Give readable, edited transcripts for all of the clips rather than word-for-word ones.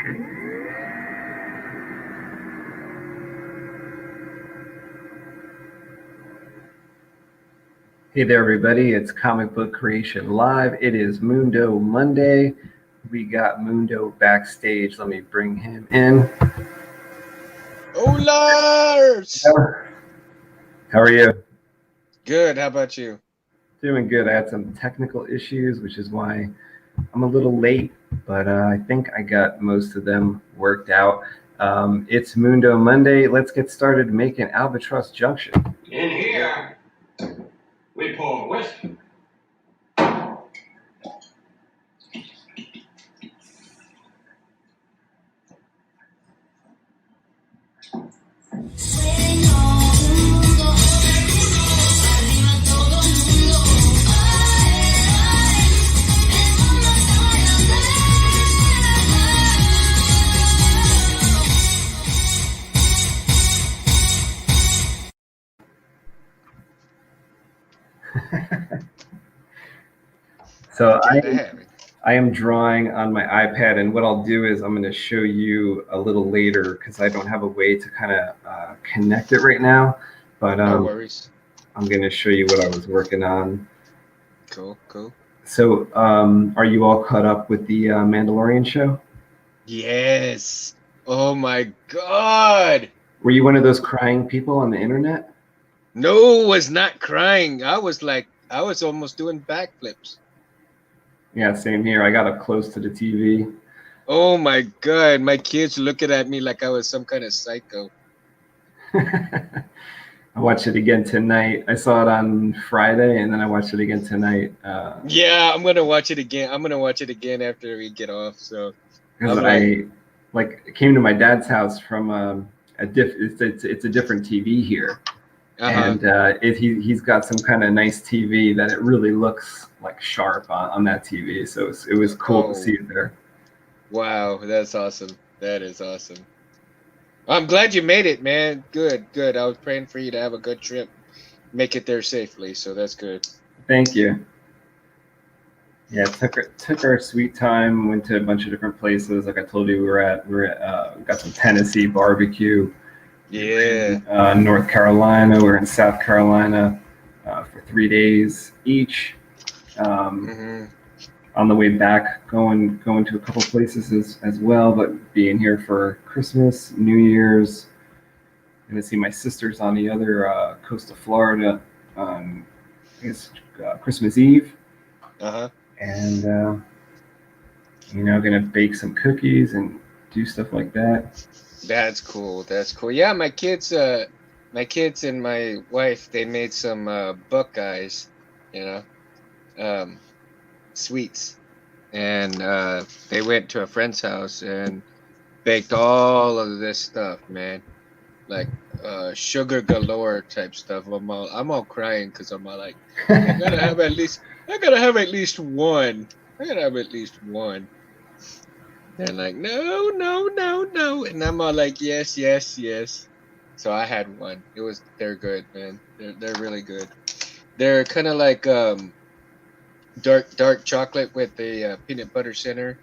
Hey there, everybody. It's Comic Book Creation Live. It is Mundo Monday. We got Mundo backstage. Let me bring him in. Oh, Lars! How are you? Good. How about you? Doing good. I had some technical issues, which is why I'm a little late, but I think I got most of them worked out. It's Mundo Monday. Let's get started making Albatross Junction. In here, we pour whiskey. So Good to have it. I am drawing on my iPad, and what I'll do is I'm going to show you a little later because I don't have a way to kind of connect it right now. But No worries. I'm going to show you what I was working on. Cool. So, are you all caught up with the Mandalorian show? Yes. Oh my God. Were you one of those crying people on the internet? No, was not crying. I was almost doing backflips. Yeah, same here. I got up close to the TV. Oh my God. My kids looking at me like I was some kind of psycho. I watched it again tonight. I saw it on Friday, and then I watched it again tonight. Yeah, I'm gonna watch it again. I'm gonna watch it again after we get off. So Because I came to my dad's house from it's a different TV here, and he's got some kind of nice TV that it really looks like sharp on that TV. So it was cool to see it there. Wow, that's awesome. That is awesome. I'm glad you made it, man. Good. I was praying for you to have a good trip, make it there safely. So that's good. Thank you. Yeah, took our sweet time. Went to a bunch of different places. Like I told you, we got some Tennessee barbecue. Yeah. North Carolina. We're in South Carolina for 3 days each. On the way back, going to a couple places as well, but being here for Christmas, New Year's. Going to see my sisters on the other coast of Florida on Christmas Eve. And going to bake some cookies and do stuff like that. That's cool. Yeah, my kids and my wife, they made some Buckeyes, sweets, and they went to a friend's house and baked all of this stuff, man, like sugar galore type stuff. I'm all crying because I'm all like, I gotta have at least one. And like, no, and I'm all like, yes. So I had one. They're good, man. They're really good. They're kind of like dark chocolate with the peanut butter center.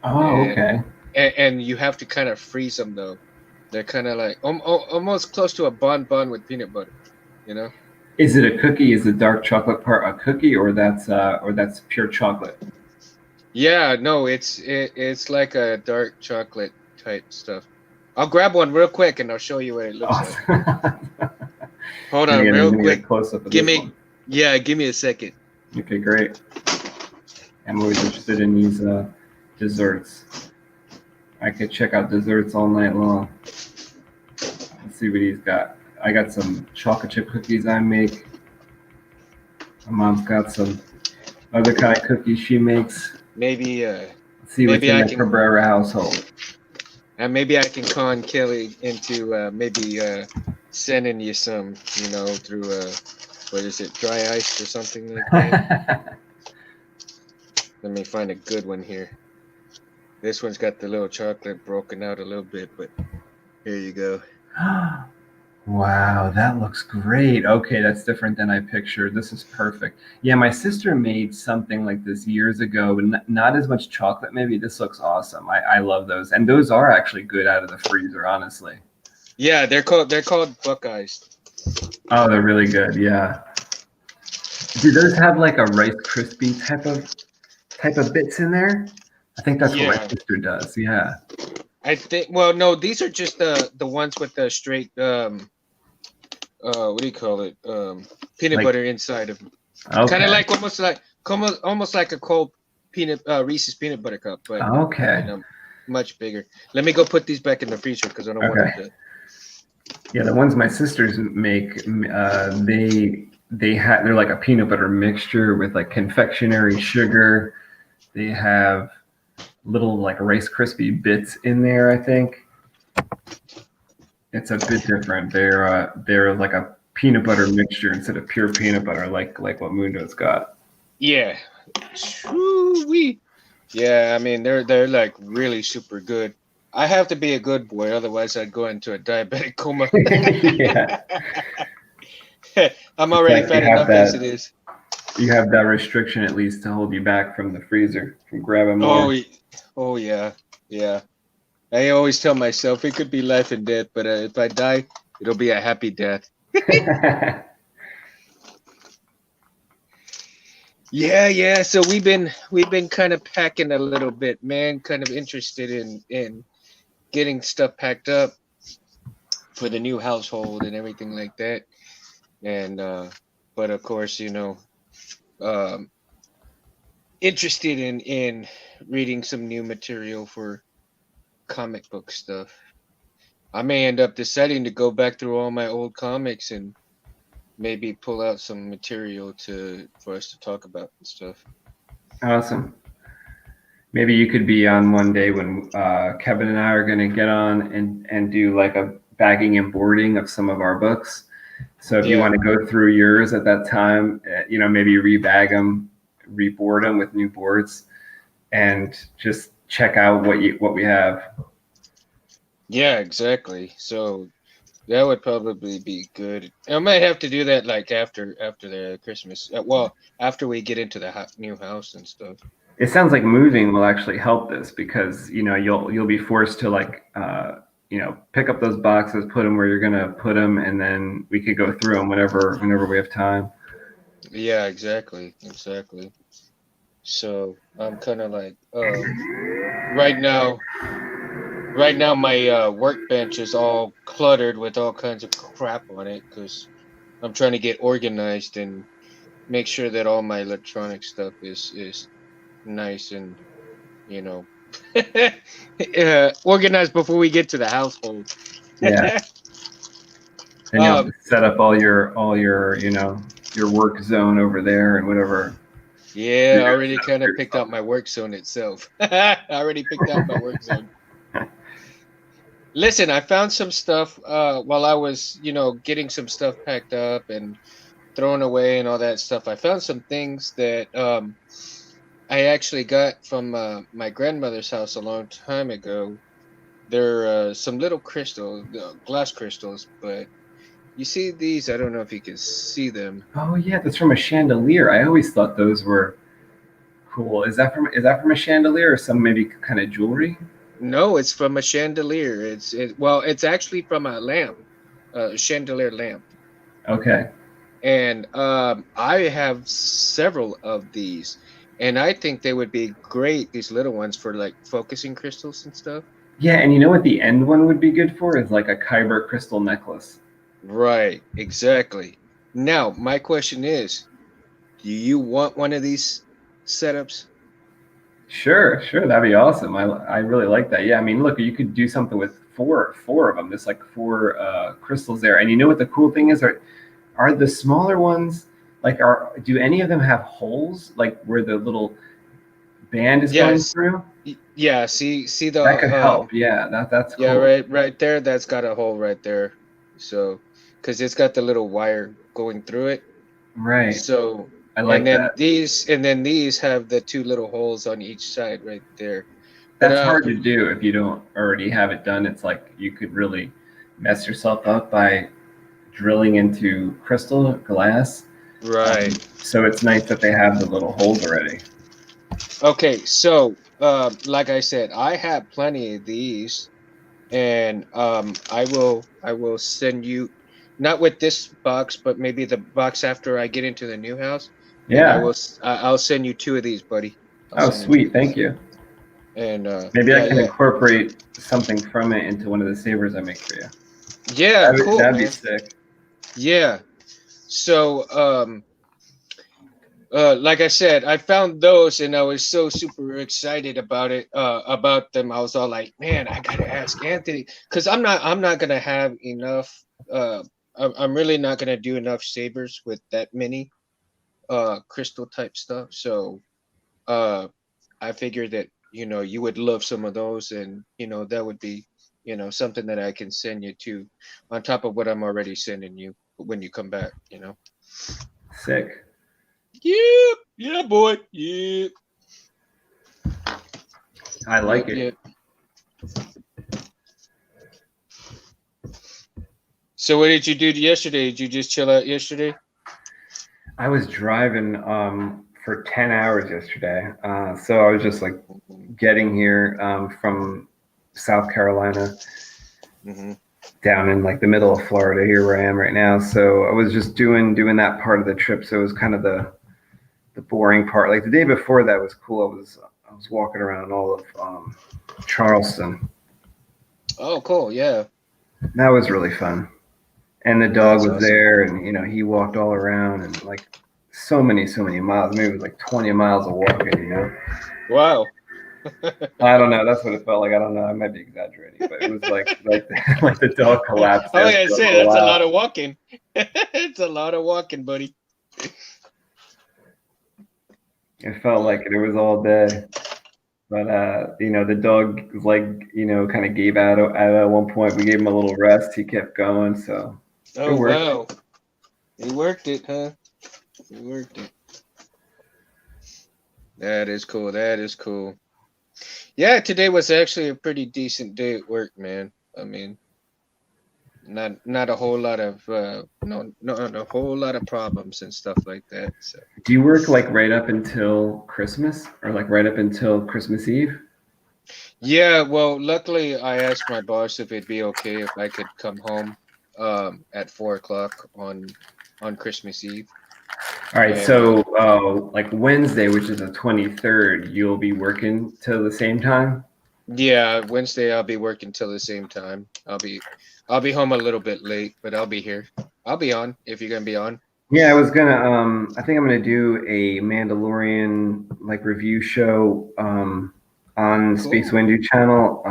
Oh, okay. And you have to kind of freeze them though. They're kind of like almost close to a bonbon with peanut butter, Is it a cookie? Is the dark chocolate part a cookie, or that's pure chocolate? Yeah, no, it's like a dark chocolate type stuff. I'll grab one real quick and I'll show you what it looks like. Hold on, real quick. Close up. Give me a second. Okay, great. I'm always interested in these desserts. I could check out desserts all night long. Let's see what he's got. I got some chocolate chip cookies I make. My mom's got some other kind of cookies she makes. Maybe let's see what's in the Cabrera household. And maybe I can con Kelly into maybe sending you some, through what is it, dry ice or something like that. Let me find a good one here. This one's got the little chocolate broken out a little bit, but here you go. Wow, that looks great. Okay, that's different than I pictured. This is perfect. Yeah, my sister made something like this years ago, but not as much chocolate. Maybe this looks awesome. I love those, and those are actually good out of the freezer, honestly. Yeah, they're called Buckeyes. Oh, they're really good. Yeah. Do those have like a Rice Krispie type of bits in there? I think that's what my Yeah, sister does. Yeah. I think. Well, no, these are just the ones with the straight what do you call it? Peanut Like, butter inside of them. Kind of okay. like almost like a cold peanut Reese's peanut butter cup, but you Okay. know, much bigger. Let me go put these back in the freezer because I don't want Okay. them to. Yeah, the ones my sisters make, they're like a peanut butter mixture with like confectionery sugar. They have little like Rice Krispie bits in there. I think it's a bit different. They're like a peanut butter mixture instead of pure peanut butter, like what Mundo's got. Yeah, Wee. Yeah, I mean they're like really super good. I have to be a good boy, otherwise I'd go into a diabetic coma. Yeah, I'm it's already like fat enough as it is. you have that restriction at least to hold you back from the freezer from grabbing Oh, more. oh yeah, yeah. I always tell myself it could be life and death, but if I die, it'll be a happy death. Yeah, yeah. So we've been kind of packing a little bit, man. Kind of interested in getting stuff packed up for the new household and everything like that. And but of course, um, interested in reading some new material for comic book stuff. I may end up deciding to go back through all my old comics and maybe pull out some material to for us to talk about and stuff. Awesome. Maybe you could be on one day when Kevin and I are going to get on and do like a bagging and boarding of some of our books. So if you Yeah, want to go through yours at that time, maybe rebag them, reboard them with new boards, and just check out what we have. yeah, exactly. So that would probably be good. I might have to do that like after the Christmas. Well, after we get into the new house and stuff. It sounds like moving will actually help this because you'll be forced to like pick up those boxes, put them where you're gonna put them, and then we could go through them whenever we have time. Yeah, exactly, exactly. So I'm kind of like, right now, my workbench is all cluttered with all kinds of crap on it because I'm trying to get organized and make sure that all my electronic stuff is nice and you know organized before we get to the household. Yeah. Then you'll have to um, set up all your your work zone over there and whatever yeah, you're I gonna already set up kind for of picked out yourself. my work zone itself. I already picked out my work zone. Listen, I found some stuff while I was, getting some stuff packed up and thrown away and all that stuff. I found some things that I actually got from my grandmother's house a long time ago. They're some little glass crystals, but you see these? I don't know if you can see them. Oh yeah, that's from a chandelier. I always thought those were cool. Is that from a chandelier or some maybe kind of jewelry? No, it's from a chandelier. Well, it's actually from a lamp, a chandelier lamp. Okay. And I have several of these, and I think they would be great. These little ones for like focusing crystals and stuff. Yeah, and you know what the end one would be good for is like a kyber crystal necklace. Right, exactly. Now, my question is, do you want one of these setups? Sure, sure, that'd be awesome. I really like that. Yeah, I mean, look, you could do something with four of them. There's like four crystals there, and you know what the cool thing is? Are the smaller ones like do any of them have holes like where the little band is going Yes. through? Yeah. See the That could help. Yeah, that's yeah, cool. right there. That's got a hole right there. So, because it's got the little wire going through it. Right. So, I and like then that. these have the two little holes on each side right there. But That's hard to do if you don't already have it done. It's like you could really mess yourself up by drilling into crystal glass. Right. So it's nice that they have the little holes already. Okay, so like I said, I have plenty of these, and I will send you, not with this box, but maybe the box after I get into the new house, and Yeah. I'll send you 2 of these, buddy. I'll Oh, send you 2 sweet. of these. Thank you. And Maybe I yeah, can yeah, incorporate something from it into one of the sabers I make for you. yeah, cool, That'd be man. sick. Yeah. So like I said, I found those and I was so super excited about them. I was all like, man, I gotta ask Anthony, because I'm not gonna have enough. I'm really not gonna do enough sabers with that many crystal type stuff. So I figured that you would love some of those, and that would be something that I can send you to, on top of what I'm already sending you when you come back. Sick. Yep. Yeah, boy. Yep. I like Yep. it. Yep. So what did you do yesterday? Did you just chill out yesterday? I was driving for 10 hours yesterday. So I was just like getting here from South Carolina Mm-hmm. down in like the middle of Florida, here where I am right now. So I was just doing that part of the trip. So it was kind of the boring part. Like the day before that was cool. I was walking around all of Charleston. Oh, cool. Yeah. That was really fun. And the dog That's was awesome. there, and he walked all around, and like so many miles. Maybe it was like 20 miles of walking. Wow. I don't know. That's what it felt like. I don't know. I might be exaggerating, but it was like like the dog collapsed Oh, there yeah, I for a said little that's a while. lot of walking. It's a lot of walking, buddy. It felt like it was all day. But the dog like kind of gave out at one point. We gave him a little rest. He kept going, so it Oh, worked. wow. You worked it, huh? You worked it. That is cool. That is cool. Yeah, today was actually a pretty decent day at work, man. I mean, not a whole lot of no, not a whole lot of problems and stuff like that. So Do you work like right up until Christmas, or like right up until Christmas Eve? yeah, well, luckily I asked my boss if it'd be okay if I could come home at 4 o'clock on Christmas Eve. All right, And so like Wednesday, which is the 23rd, you'll be working till the same time? yeah, Wednesday I'll be working till the same time. I'll be home a little bit late, but I'll be here. I'll be on if you're gonna be on. Yeah, I think I'm gonna do a Mandalorian like review show on Space Cool. Windu channel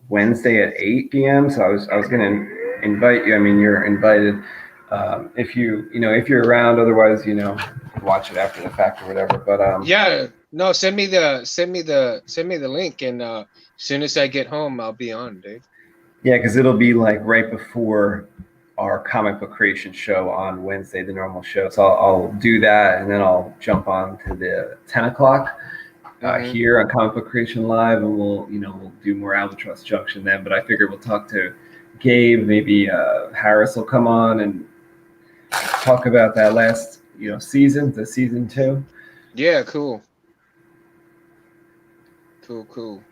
Wednesday at 8 p.m. So I was gonna invite you. I mean, you're invited if if you're around. Otherwise, watch it after the fact or whatever. But Yeah, no, send me the link, and as soon as I get home, I'll be on, dude. yeah, because it'll be like right before our comic book creation show on Wednesday, the normal show. So I'll do that, and then I'll jump on to the 10 o'clock Mm-hmm. here on Comic Book Creation Live, and we'll do more Albatross Junction then. But I figure we'll talk to Gabe, maybe Harris will come on and talk about that last season, the season 2. Yeah, cool. Cool.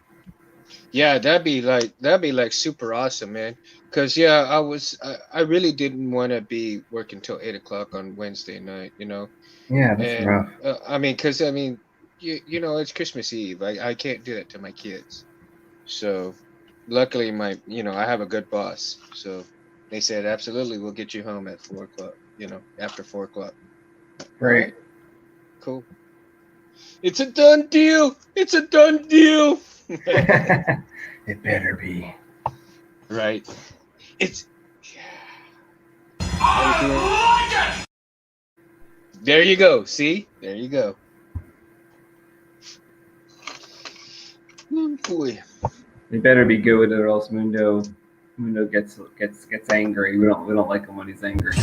Yeah, that'd be like super awesome, man. Cause yeah, I really didn't want to be working till 8 o'clock on Wednesday night. Yeah, that's And rough. I mean, cause I mean, it's Christmas Eve. I can't do that to my kids. So luckily, I have a good boss. So they said absolutely, we'll get you home at 4 o'clock. After 4 o'clock. All Great. right, cool. It's a done deal. It's a done deal. It better be. Right. It's I like it! there you go. See? There you go. Oh, boy. It better be good, or else Mundo gets angry. We don't like him when he's angry.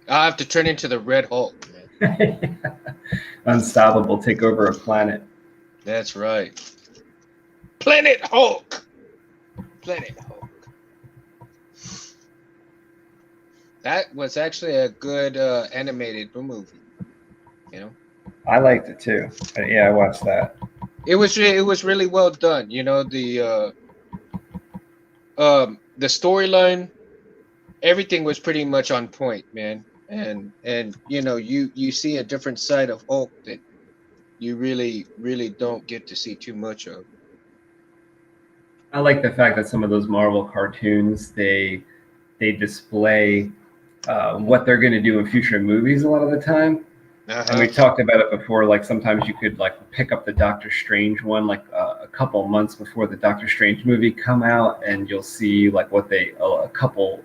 I have to turn into the Red Hulk, man. Unstoppable, take over a planet. That's right. Planet Hulk. Planet Hulk. That was actually a good animated movie. You know, I liked it too. Yeah, I watched that. it was really well done. You know, the storyline, everything was pretty much on point, man. And you know, you see a different side of Hulk that you really don't get to see too much of. I like the fact that some of those Marvel cartoons they display what they're going to do in future movies a lot of the time. Uh And huh. we talked about it before. Like sometimes you could like pick up the Doctor Strange one like a couple months before the Doctor Strange movie come out, and you'll see like what they a couple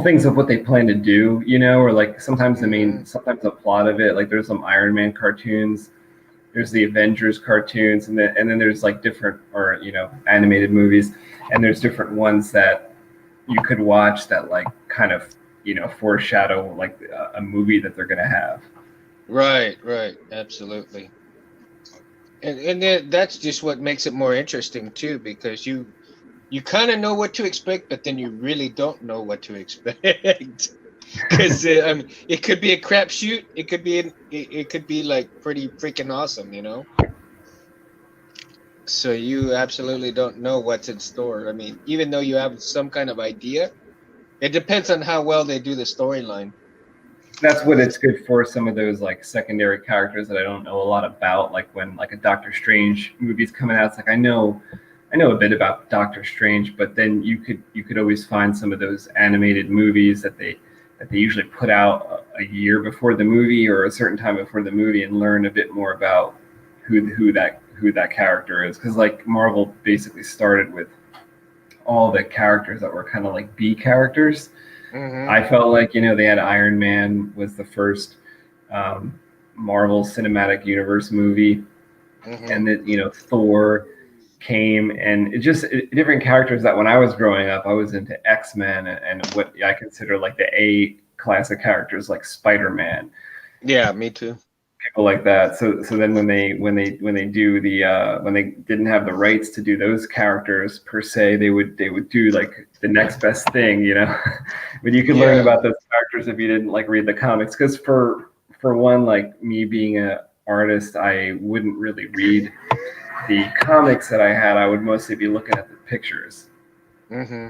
things of what they plan to do, you know, or like sometimes sometimes the plot of it. Like there's some Iron Man cartoons, there's the Avengers cartoons, and then there's like different or animated movies, and there's different ones that you could watch that like kind of foreshadow like a movie that they're gonna have. Right, right, absolutely. And then that's just what makes it more interesting too, because you kind of know what to expect, but then you really don't know what to expect. Because it could be a crapshoot. It could be like pretty freaking awesome, you know. So you absolutely don't know what's in store. I mean, even though you have some kind of idea, it depends on how well they do the storyline. That's what it's good for. Some of those like secondary characters that I don't know a lot about, like when like a Doctor Strange movie's coming out, it's like I know a bit about Doctor Strange, but then you could always find some of those animated movies that they usually put out a year before the movie or a certain time before the movie and learn a bit more about who that character is, because like Marvel basically started with all the characters that were kind of like B characters. Mm-hmm. I felt like they had Iron Man was the first um, Marvel Cinematic Universe movie, Mm-hmm. and that Thor came, and different characters that when I was growing up I was into X-Men and what I consider like the A classic characters like Spider-Man, Yeah, me too. people like that. So then when they do the when they didn't have the rights to do those characters per se, they would do like the next best thing. But you could learn Yeah. about those characters if you didn't like read the comics, because for one, like me being a artist, I wouldn't really read the comics that I had. I would mostly be looking at the pictures Mm-hmm.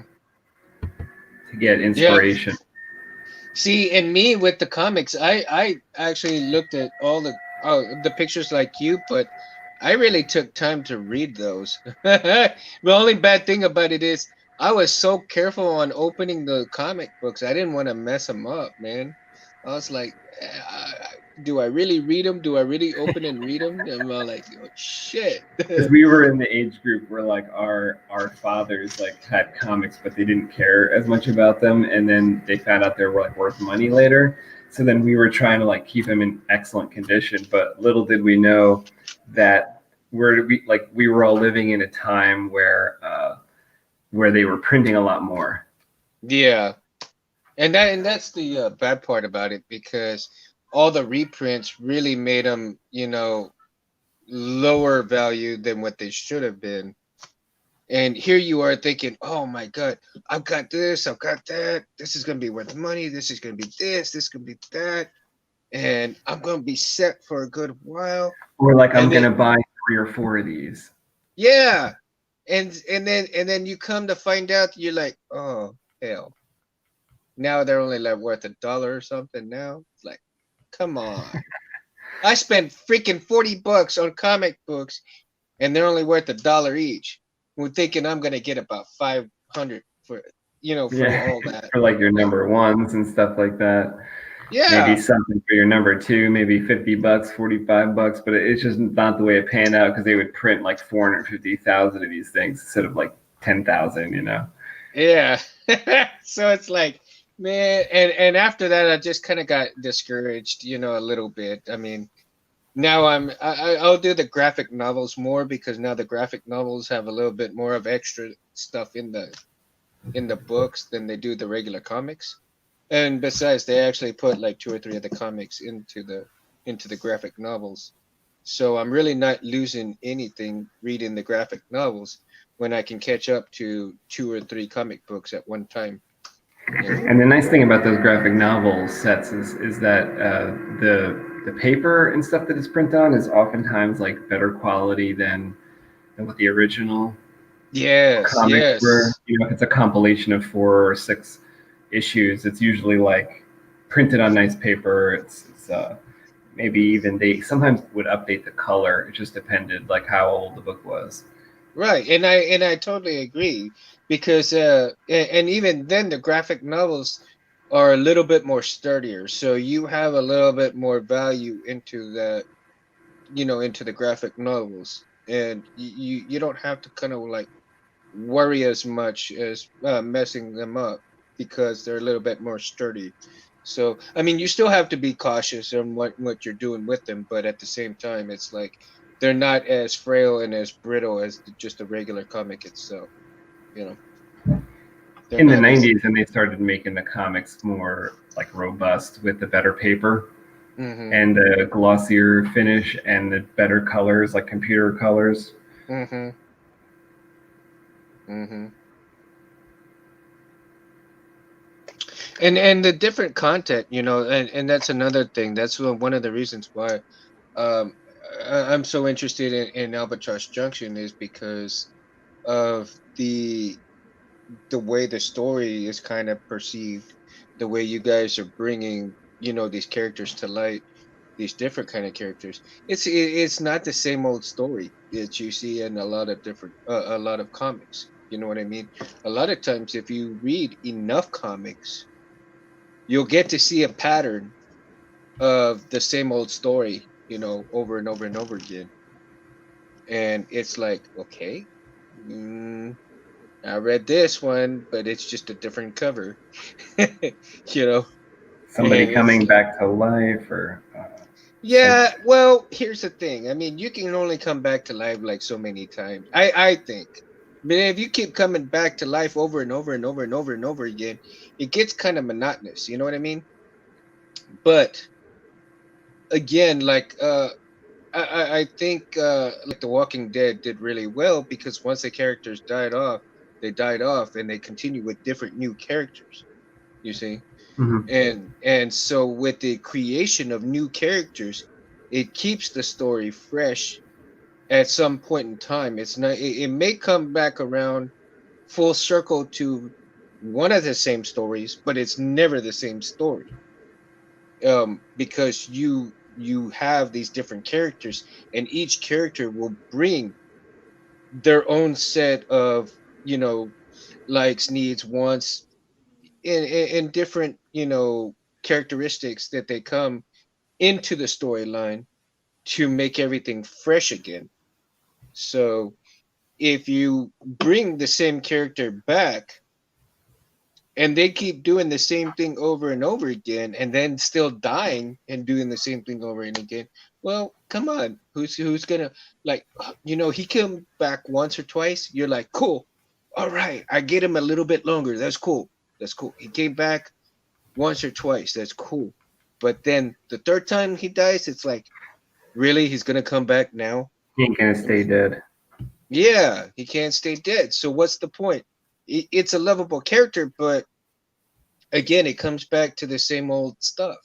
to get Yeah. inspiration. See, and me with the comics, I actually looked at all the pictures like you, but I really took time to read those. The only bad thing about it is I was so careful on opening the comic books. I didn't want to mess them up, man. I was like, do I really read them? Do I really open and read them? And I'm like, oh, shit. Because we were in the age group where like our fathers like had comics, but they didn't care as much about them, and then they found out they were like worth money later. So then we were trying to like keep them in excellent condition, but little did we know that we were all living in a time where they were printing a lot more. Yeah. And that's the bad part about it, because all the reprints really made them, lower value than what they should have been. And here you are thinking, oh my God, I've got this, I've got that. This is going to be worth money. This is going to be this is going to be that. And I'm going to be set for a good while. Or like I'm And then, gonna buy 3 or 4 of these. yeah. And then you come to find out, you're like, oh, hell. Now they're only like worth $1 or something now. It's like, come on. I spent freaking $40 on comic books, and they're only worth $1 each. We're thinking I'm gonna get about 500 for Yeah, all that. for like your number ones and stuff like that. Maybe Yeah, something for your number two, maybe $50, $45, but it's just not the way it panned out, because they would print like 450,000 of these things instead of like 10,000. yeah. So it's like, man, and after that, I just kind of got discouraged, a little bit. I mean, now I'll do the graphic novels more, because now the graphic novels have a little bit more of extra stuff in the books than they do the regular comics. And besides, they actually put like 2 or 3 of the comics into the graphic novels. So I'm really not losing anything reading the graphic novels when I can catch up to 2 or 3 comic books at one time. You know. And the nice thing about those graphic novel sets is that the paper and stuff that it's printed on is oftentimes like better quality than what the original Yes, comics were. yes. You know, if it's a compilation of 4 or 6 issues, it's usually like printed on nice paper. It's maybe even they sometimes would update the color. It just depended like how old the book was. Right, and I totally agree because and even then the graphic novels are a little bit more sturdier, so you have a little bit more value into that, into the graphic novels, and you don't have to kind of like worry as much as messing them up because they're a little bit more sturdy. So I mean, you still have to be cautious on what you're doing with them, but at the same time, it's like they're not as frail and as brittle as just a regular comic itself. You know, they're In the not as. 90s, and they started making the comics more like robust with the better paper Mm-hmm. and the glossier finish and the better colors, like computer colors. Mm-hmm. Mm-hmm. And the different content, and that's another thing. That's one of the reasons why um I'm so interested in Albatross Junction is because of the way the story is kind of perceived, the way you guys are bringing, these characters to light, these different kind of characters. It's not the same old story that you see in a lot of comics. You know what I mean? A lot of times, if you read enough comics, you'll get to see a pattern of the same old story, over and over and over again. And it's like, okay, mm, I read this one, but it's just a different cover, you know. Somebody And it's coming like, back to life, or like yeah, well, here's the thing. I mean, you can only come back to life like so many times. I think. But if you keep coming back to life over and over and over and over and over again, it gets kind of monotonous. You know what I mean? But again, like I think like The Walking Dead did really well because once the characters died off, they died off, and they continue with different new characters. You see, mhm. and so with the creation of new characters, it keeps the story fresh at some point in time. It's not. It may come back around full circle to one of the same stories, but it's never the same story. Because you have these different characters, and each character will bring their own set of, you know likes, needs, wants, in different, characteristics that they come into the storyline to make everything fresh again. So if you bring the same character back and they keep doing the same thing over and over again and then still dying and doing the same thing over and again, well, come on, who's gonna, like, he came back once or twice, you're like, cool, all right, I get him a little bit longer, that's cool. He came back once or twice, that's cool. But then the third time he dies, it's like, really, he's gonna come back now? He ain't gonna I mean, stay dead. yeah, he can't stay dead, so what's the point? It's a lovable character, but again, it comes back to the same old stuff.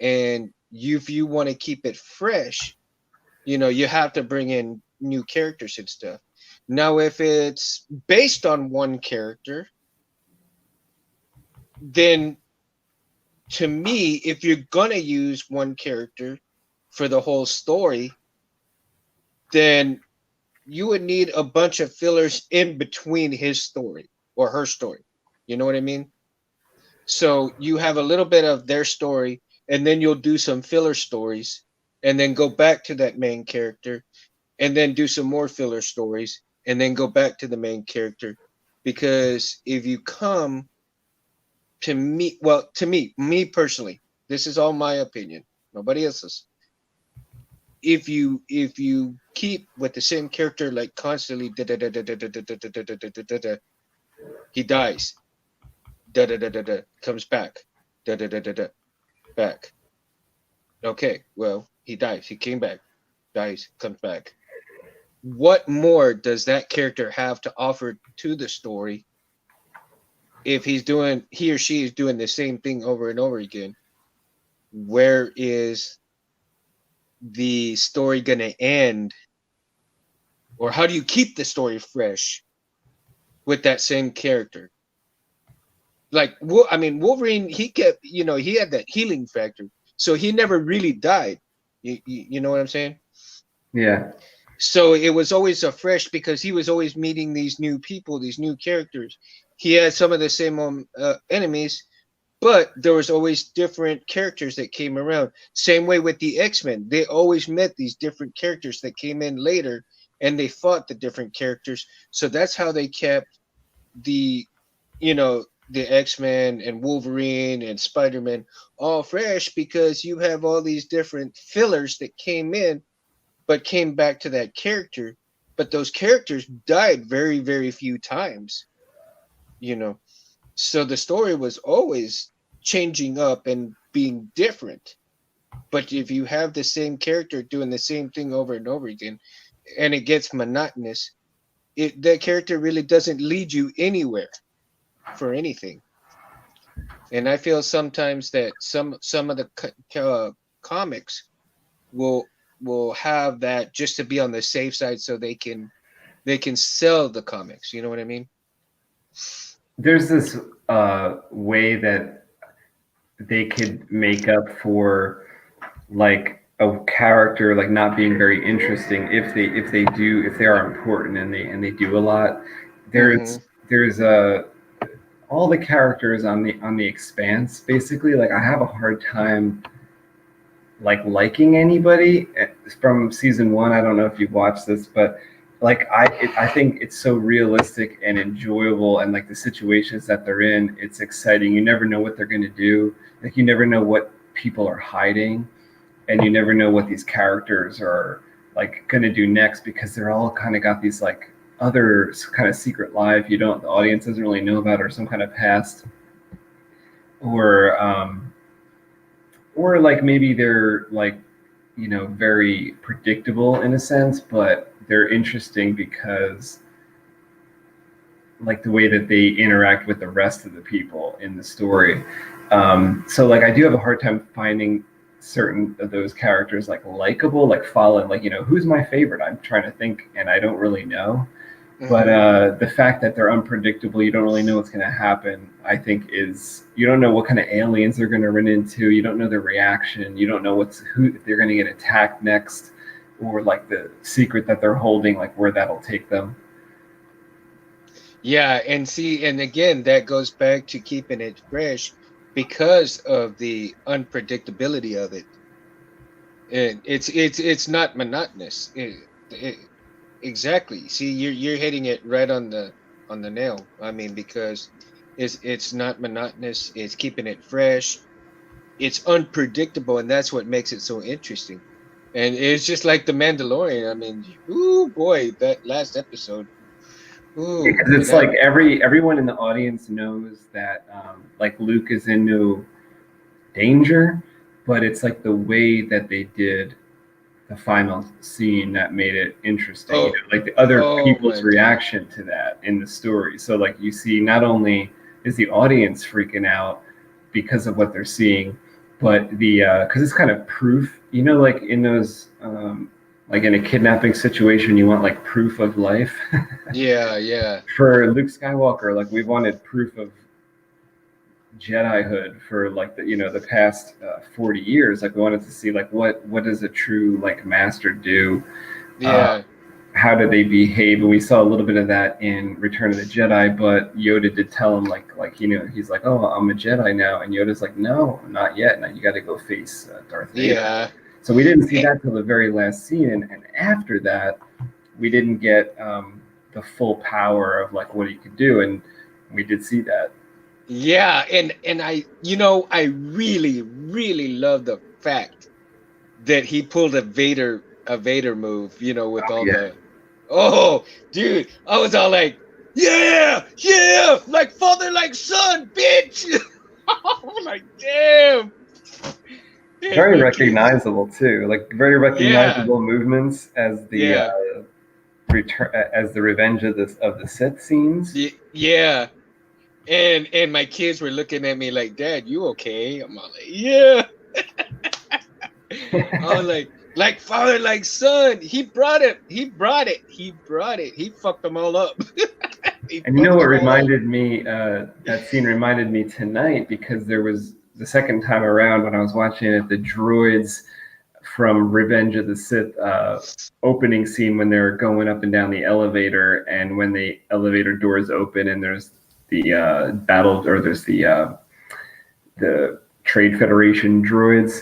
And if you want to keep it fresh, you have to bring in new characters and stuff. Now, if it's based on one character, then to me, if you're gonna use one character for the whole story, then you would need a bunch of fillers in between his story or her story. You know what I mean? So you have a little bit of their story, and then you'll do some filler stories, and then go back to that main character, and then do some more filler stories, and then go back to the main character. Because if you come to me, well, to me personally, this is all my opinion, nobody else's. If you keep with the same character, like constantly, he dies, comes back. Da da da da da. Back. Okay, well, he dies. He came back. Dies. Comes back. What more does that character have to offer to the story if he or she is doing the same thing over and over again? Where is the story gonna end? Or how do you keep the story fresh with that same character? Like, I mean, Wolverine, he kept, he had that healing factor, so he never really died. You know what I'm saying? Yeah. So it was always a fresh because he was always meeting these new people, these new characters. He had some of the same enemies, but there was always different characters that came around. Same way with the X-Men. They always met these different characters that came in later and they fought the different characters. So that's how they kept the, the X-Men and Wolverine and Spider-Man all fresh, because you have all these different fillers that came in but came back to that character. But those characters died very, very few times, So the story was always changing up and being different. But if you have the same character doing the same thing over and over again, and it gets monotonous, that character really doesn't lead you anywhere for anything. And I feel sometimes that some of the comics will have that just to be on the safe side, so they can sell the comics. You know what I mean? There's this way that they could make up for like a character like not being very interesting if they are important and they do a lot. There's all the characters on the Expanse basically. Like I have a hard time like liking anybody from season 1. I don't know if you've watched this, but like I think it's so realistic and enjoyable, and like the situations that they're in, it's exciting. You never know what they're going to do. Like you never know what people are hiding, and you never know what these characters are like going to do next, because they're all kind of got these like other kind of secret life the audience doesn't really know about, or some kind of past, or like maybe they're like very predictable in a sense, but they're interesting because like the way that they interact with the rest of the people in the story. So like I do have a hard time finding certain of those characters like likable, like following, like who's my favorite. I'm trying to think and I don't really know. But the fact that they're unpredictable, you don't really know what's going to happen, I think you don't know what kind of aliens they're going to run into. You don't know their reaction. You don't know if they're going to get attacked next, or like the secret that they're holding, like where that'll take them. Yeah, and again, that goes back to keeping it fresh because of the unpredictability of it. And it's not monotonous. Exactly. See, you're hitting it right on the nail. I mean, because it's not monotonous. It's keeping it fresh. It's unpredictable, and that's what makes it so interesting. And it's just like the Mandalorian. I mean, ooh boy, that last episode. Ooh, Because it's like everyone in the audience knows that like Luke is in no danger, but it's like the way that they did the final scene that made it interesting. Like the other people's reaction to that in the story. So like you see, not only is the audience freaking out because of what they're seeing, but because it's kind of proof, like in those like in a kidnapping situation, you want like proof of life. Yeah. For Luke Skywalker, like we wanted proof of Jedihood for like the past 40 years. Like we wanted to see like what does a true like master do? How do they behave? And we saw a little bit of that in Return of the Jedi, but Yoda did tell him like he's like, oh, I'm a Jedi now, and Yoda's like, no, not yet. Now you got to go face Darth Vader. Yeah. So we didn't see that till the very last scene, and after that, we didn't get the full power of like what he could do, and we did see that. Yeah, and I really, really love the fact that he pulled a Vader move, with dude, I was all like, yeah, like father, like son, bitch. I'm like, damn. And Very my kids, recognizable too, like very yeah, recognizable movements as the yeah, return as the Revenge of the Sith scenes. yeah. And my kids were looking at me like, Dad, you okay? I'm all like, yeah. I was like father, like son. He brought it. He brought it. He brought it. He fucked them all up. He And you know fucked what them all up. reminded me? That scene reminded me tonight because there was the second time around when I was watching it, the droids from Revenge of the Sith opening scene when they're going up and down the elevator, and when the elevator doors open and there's the battle, or there's the Trade Federation droids,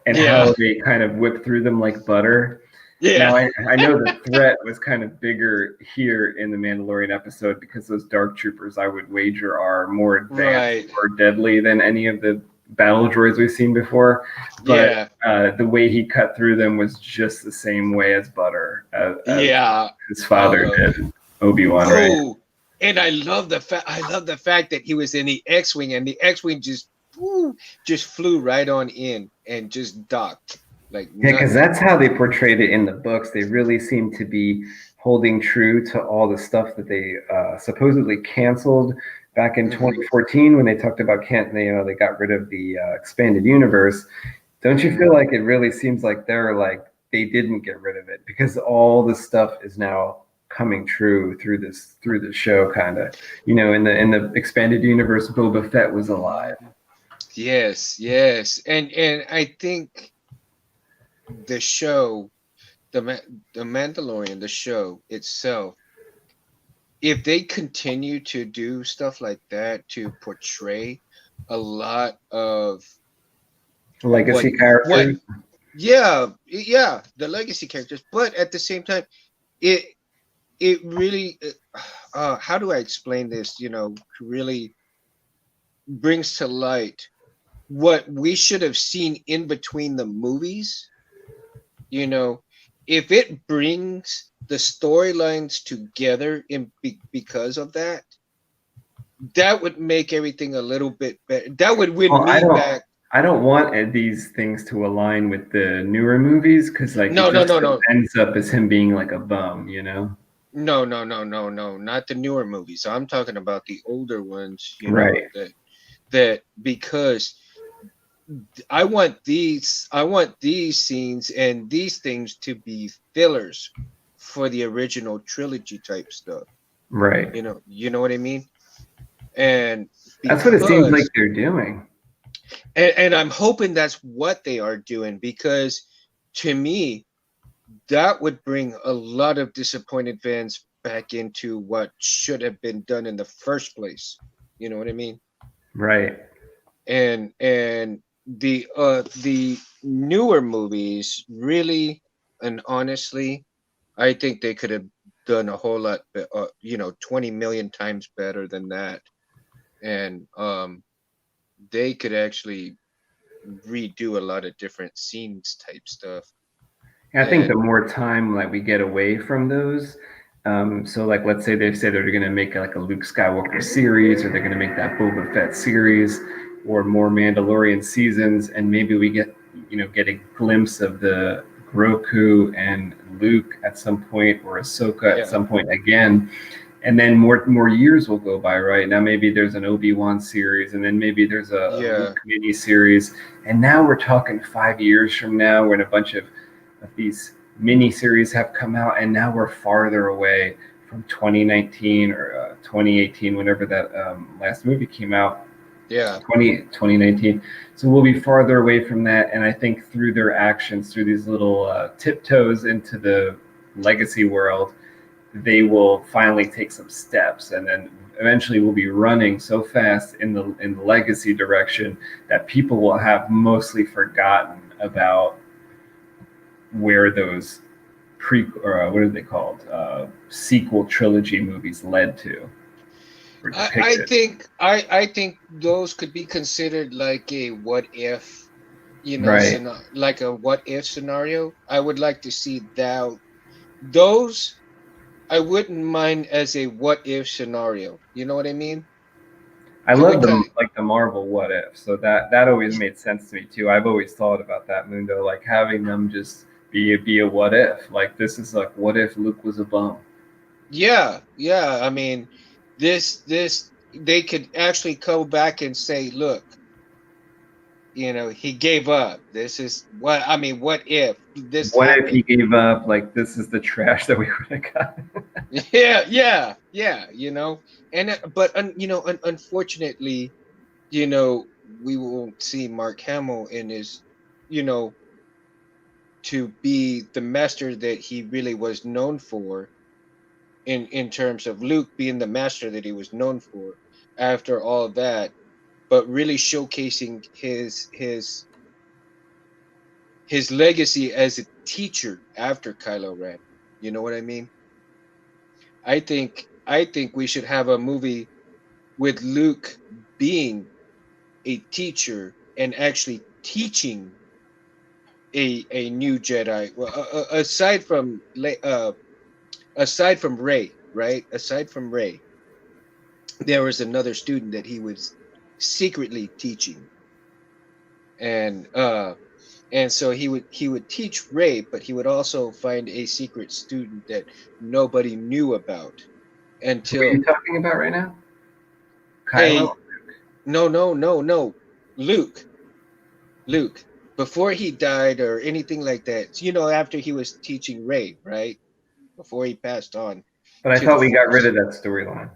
and Yeah, how they kind of whip through them like butter. Now, yeah, I know the threat was kind of bigger here in the Mandalorian episode because those Dark Troopers, I would wager, are more advanced right. or deadly than any of the battle droids we've seen before. But Yeah, the way he cut through them was just the same way as butter, as yeah. his I father love. did, Obi-Wan, right? Oh, and I love the fact. I love the fact that he was in the X-wing, and the X-wing just flew right on in and just docked like Yeah, because nothing. that's how they portrayed it in the books. They really seem to be holding true to all the stuff that they supposedly canceled back in Hmm. 2014 when they talked about they got rid of the expanded universe. Don't you Hmm. feel like it really seems like they didn't get rid of it because all the stuff is now coming true through the show, kind of. In the expanded universe, Boba Fett was alive. Yes, yes, and I think the show, the Mandalorian, the show itself, if they continue to do stuff like that to portray a lot of what Legacy what characters. yeah, the legacy characters, but at the same time, it it really how do I explain this? Really brings to light what we should have seen in between the movies. you know if it brings the storylines together because of that, that would make everything a little bit better. That would win Well, I me don't. back. I don't want these things to align with the newer movies because, like, it No, no, just no, no, ends up as him being like a bum, you know? no, no, no, no, no, not the newer movies. I'm talking about the older ones, Right. that because I want these scenes and these things to be fillers for the original trilogy type stuff. Right. You know what I mean? And That's what it seems like because they're doing. and I'm hoping that's what they are doing, because to me that would bring a lot of disappointed fans back into what should have been done in the first place. You know what I mean? Right. And the newer movies really and honestly, I think they could have done a whole lot 20 million times better than that. And they could actually redo a lot of different scenes type stuff. And I think the And more time like we get away from those, so like let's say they say they're going to make like a Luke Skywalker series, or they're going to make that Boba Fett series, or more Mandalorian seasons, and maybe we get a glimpse of the Grogu and Luke at some point, or Ahsoka at yeah, some point again, and then more years will go by. Right now, maybe there's an Obi-Wan series, and then maybe there's a yeah, Luke mini series, and now we're talking 5 years from now when a bunch of these mini series have come out, and now we're farther away from 2019 or 2018, whenever that last movie came out, yeah, 2019. So we'll be farther away from that, and I think through their actions, through these little tiptoes into the legacy world, they will finally take some steps, and then eventually we'll be running so fast in the legacy direction that people will have mostly forgotten about where those or what are they called, sequel trilogy movies led to or I depicted. think I think those could be considered like a what if, Right. like a what if scenario. I would like to see that. Those I wouldn't mind as a what if scenario. You know what I mean? I Can we love tell? the Marvel what if. So that always made sense to me too. I've always thought about that, Mundo, like having them just be a what if. Like this is like what if Luke was a bum. Yeah, yeah. I mean, this they could actually go back and say, look, he gave up. This is what I mean. What if this What if he happened? gave up? Like this is the trash that we would have got. Yeah, yeah, yeah. And but unfortunately, you know, we won't see Mark Hamill in his, you know, to be the master that he really was known for in terms of Luke being the master that he was known for after all that, but really showcasing his legacy as a teacher after Kylo Ren. You know what I mean? I think we should have a movie with Luke being a teacher and actually teaching a new Jedi. Well, aside from Rey, right? Aside from Rey, there was another student that he was secretly teaching, and so he would teach Rey, but he would also find a secret student that nobody knew about Who are you until talking about right now? Kylo? a no, no, no, no, Luke. Luke, before he died or anything like that, after he was teaching Rey, right? Before he passed on But I to the thought we got rid Force. of that storyline.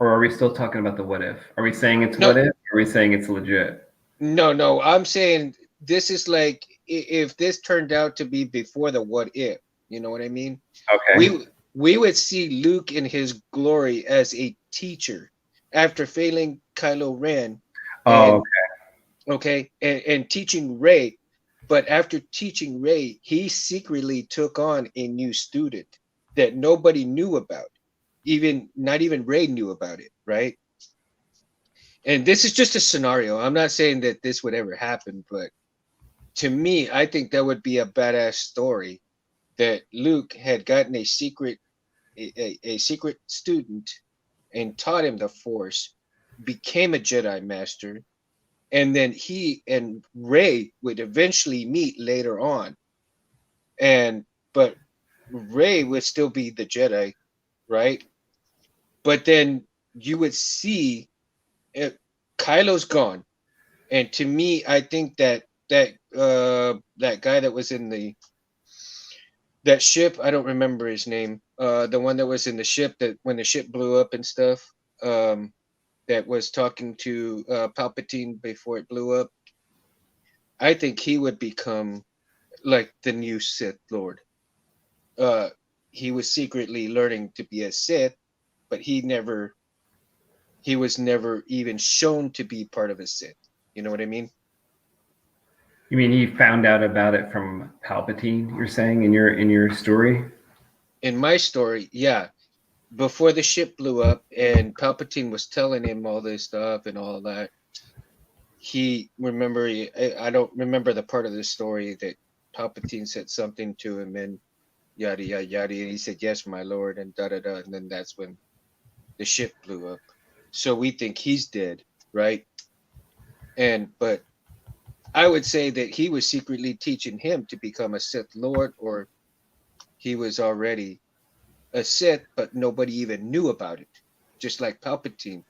Or are we still talking about the what if? Are we saying it's No, what if? Or are we saying it's legit? no, no. I'm saying this is like if this turned out to be before the what if, you know what I mean? Okay. We would see Luke in his glory as a teacher after failing Kylo Ren Oh, and okay, and teaching Rey. But after teaching Rey, he secretly took on a new student that nobody knew about. Even not even Rey knew about it, right? And this is just a scenario. I'm not saying that this would ever happen, but to me, I think that would be a badass story that Luke had gotten a secret student and taught him the Force, became a Jedi Master, and then he and Rey would eventually meet later on. And but Rey would still be the Jedi, right? But then you would see Kylo's gone, and to me, I think that guy that was in that ship, I don't remember his name, the one that was in the ship that when the ship blew up and stuff, that was talking to Palpatine before it blew up. I think he would become like the new Sith Lord. Uh, he was secretly learning to be a Sith, but he was never even shown to be part of a Sith. You know what I mean? you mean he found out about it from Palpatine? You're saying in your story? In my story, yeah, before the ship blew up and Palpatine was telling him all this stuff and all that, I don't remember the part of the story that Palpatine said something to him and yada yada yada, and he said yes, my lord, and da da da, and then that's when the ship blew up. So we think he's dead, right? And but I would say that he was secretly teaching him to become a Sith Lord, or he was already a Sith, but nobody even knew about it. Just like Palpatine,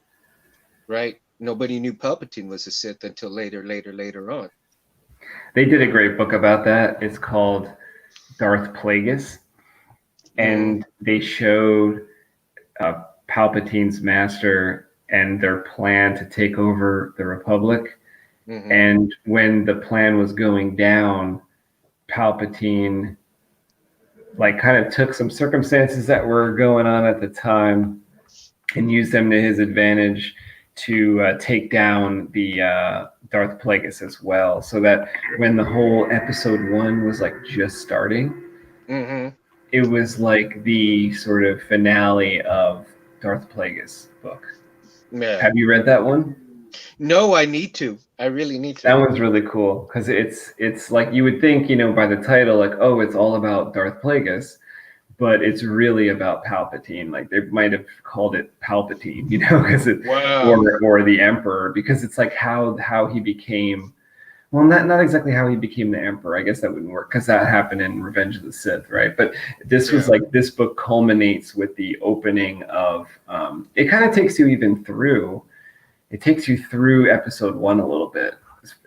right? Nobody knew Palpatine was a Sith until later on. They did a great book about that. It's called Darth Plagueis, Mm-hmm. and they showed Palpatine's master and their plan to take over the Republic. Mm-hmm. And when the plan was going down, Palpatine like kind of took some circumstances that were going on at the time and used them to his advantage to take down the Darth Plagueis as well. So that when the whole episode one was like just starting, Mm-hmm. it was like the sort of finale of Darth Plagueis book. Yeah. Have you read that one? No, I need to. I really need That to. one's really cool because it's like you would think, by the title, like, oh, it's all about Darth Plagueis, but it's really about Palpatine. Like they might have called it Palpatine, because Wow. or the Emperor, because it's like how he became. Well, not exactly how he became the Emperor. I guess that wouldn't work because that happened in Revenge of the Sith, right? But this was Yeah. like this book culminates with the opening of. It kind of takes you even through. It takes you through episode 1 a little bit,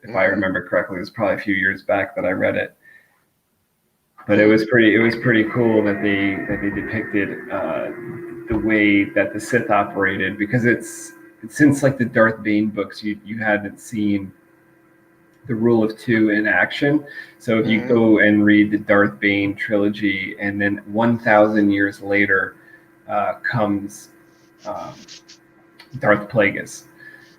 if I remember correctly. It was probably a few years back that I read it, but it was pretty cool that they depicted the way that the Sith operated, because it's since like the Darth Bane books, you hadn't seen the Rule of Two in action. So if you go and read the Darth Bane trilogy, and then 1,000 years later comes Darth Plagueis.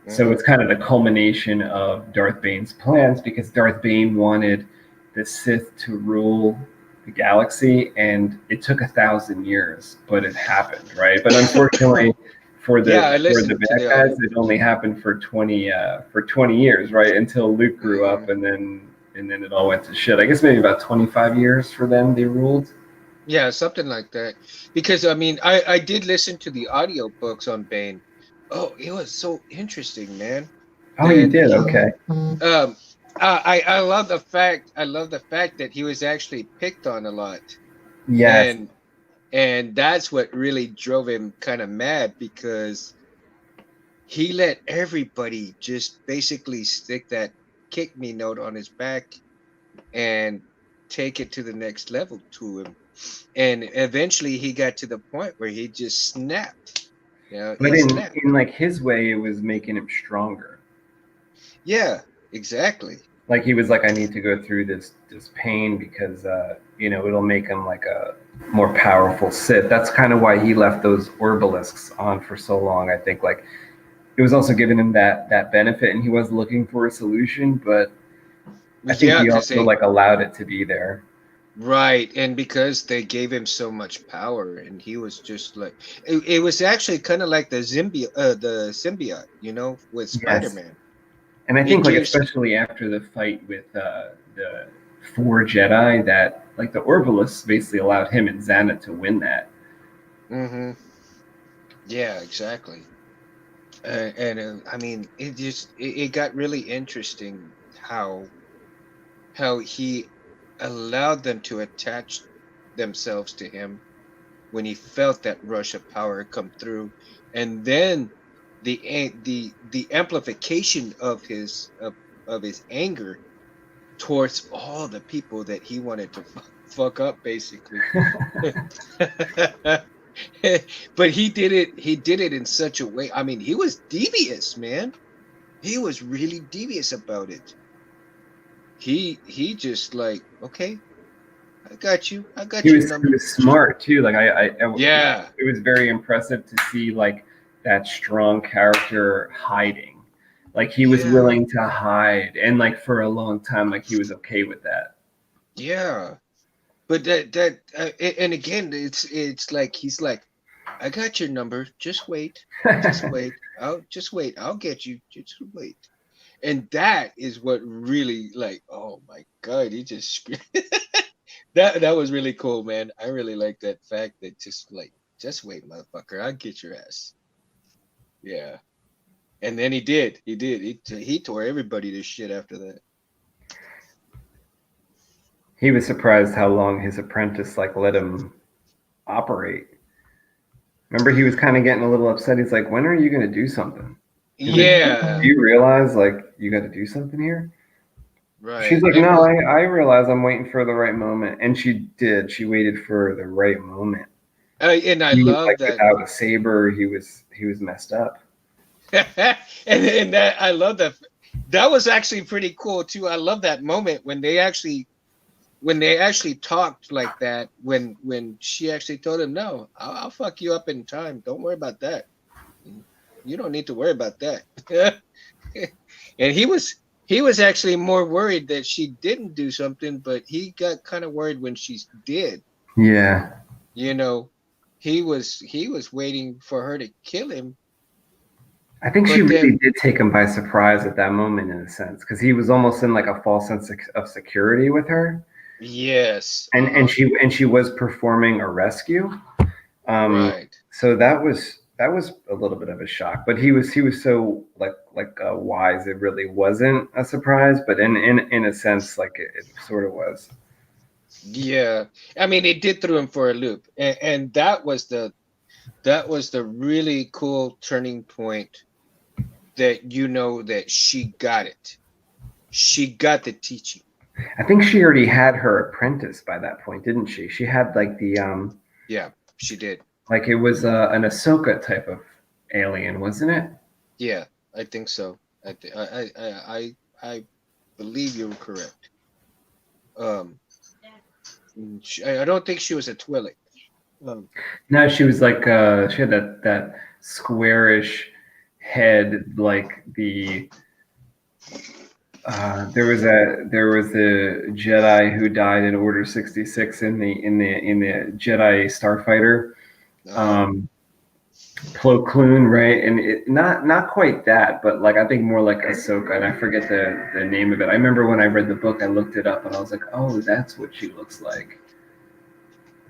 So it's kind of the culmination of Darth Bane's plans, because Darth Bane wanted the Sith to rule the galaxy, and it took 1,000 years, but it happened, right? But unfortunately, for I the listened to bad the guys, audio. it only happened for 20 years, right? Until Luke grew up, and then it all went to shit. I guess maybe about 25 years for them they ruled. Yeah, something like that. Because I mean, I did listen to the audio books on Bane. Oh, it was so interesting, man. Oh, you That did? he, Okay. I love the fact that he was actually picked on a lot, Yes. and that's what really drove him kind of mad, because he let everybody just basically stick that kick me note on his back and take it to the next level to him. And eventually he got to the point where he just snapped. But He snapped. in like his way, it was making him stronger. Yeah, exactly. Like he was like, I need to go through this pain because it'll make him like a more powerful Sith. That's kind of why he left those orbalisks on for so long. I think like it was also giving him that benefit, and he was looking for a solution, but I think Yeah, he because also they, like allowed it to be there. right, and because they gave him so much power, and he was just like, it was actually kind of like the symbiote, with Yes. Spider-Man. And I It think like gives. especially after the fight with the four Jedi, that like the orbalisks basically allowed him and Xana to win that. Hmm. Yeah, exactly. And I mean, it got really interesting how he allowed them to attach themselves to him when he felt that rush of power come through, and then the amplification of his anger towards all the people that he wanted to fuck up, basically. But he did it in such a way. I mean, he was devious, man. He was really devious about it. He just like, okay, I got you. I he got your was he number. was smart too. Like Yeah. it was very impressive to see like that strong character hiding. Like he was Yeah. willing to hide, and like for a long time, like he was okay with that. Yeah. But and again, it's like he's like, I got your number. Just wait. Just wait. I'll just wait. I'll get you. Just wait. And that is what really, like, oh my God, he just that was really cool, man. I really like that fact that just wait, motherfucker, I'll get your ass. Yeah. And then he did. He did. He tore everybody to shit after that. He was surprised how long his apprentice like let him operate. Remember, he was kind of getting a little upset. He's like, "When are you going to do something?" He's like, Yeah. "Do you realize like you got to do something here?" She's Right. like, And "No, I realize I'm waiting for the right moment," and she did. She waited for the right moment. I He was love like that. without a saber. He was messed up. And that I love that. That was actually pretty cool too. I love that moment when they actually talked like that, when she actually told him, no, I'll fuck you up in time, don't worry about that, you don't need to worry about that. And he was actually more worried that she didn't do something, but he got kind of worried when she did. Yeah, you know he was waiting for her to kill him, I think she but then really did take him by surprise at that moment in a sense, because he was almost in like a false sense of security with her. Yes. and she was performing a rescue. Right. So that was a little bit of a shock, but he was so wise. It really wasn't a surprise, but in a sense, like it sort of was. Yeah. I mean, it did throw him for a loop, and that was the really cool turning point that that she got it. She got the teaching. I think she already had her apprentice by that point, didn't she? She had like the Yeah, she did. like it was an Ahsoka type of alien, wasn't it? Yeah, I think so. I believe you're correct. Um, I don't think she was a Twi'lek. Um, No, she was like she had that squarish head, like the there was a Jedi who died in Order 66 in the Jedi Starfighter, uh, Plo Koon, right? And not quite that, but like I think more like Ahsoka, and I forget the name of it. I remember when I read the book, I looked it up, and I was like, oh, that's what she looks like.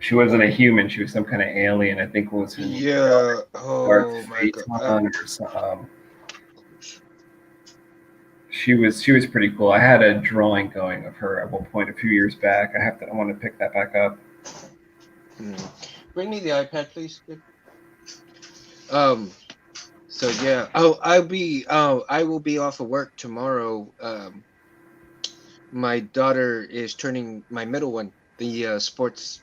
She wasn't a human; she was some kind of alien. I think what was her name, yeah. Darth Oh my God. Phaeton or something. She was pretty cool. I had a drawing going of her at one point a few years back. I want to pick that back up. Bring me the iPad, please. Um. So yeah. Oh, I'll be. Oh, I will be off of work tomorrow. My daughter is turning. My middle one, the sports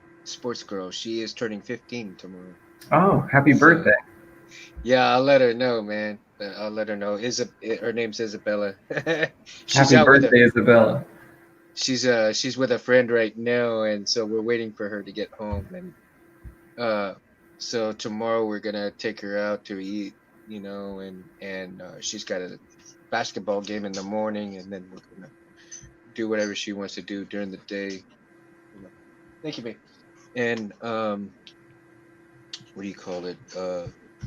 girl. She is turning 15 tomorrow. Oh, happy So birthday! yeah, I'll let her know, man. I'll let her know. Her name's Isabella. She's Happy out with birthday, Isabella. she's with a friend right now, and so we're waiting for her to get home. And uh, so tomorrow we're gonna take her out to eat, and she's got a basketball game in the morning, and then we're gonna do whatever she wants to do during the day. You know. Thank you, babe. And what do you call it?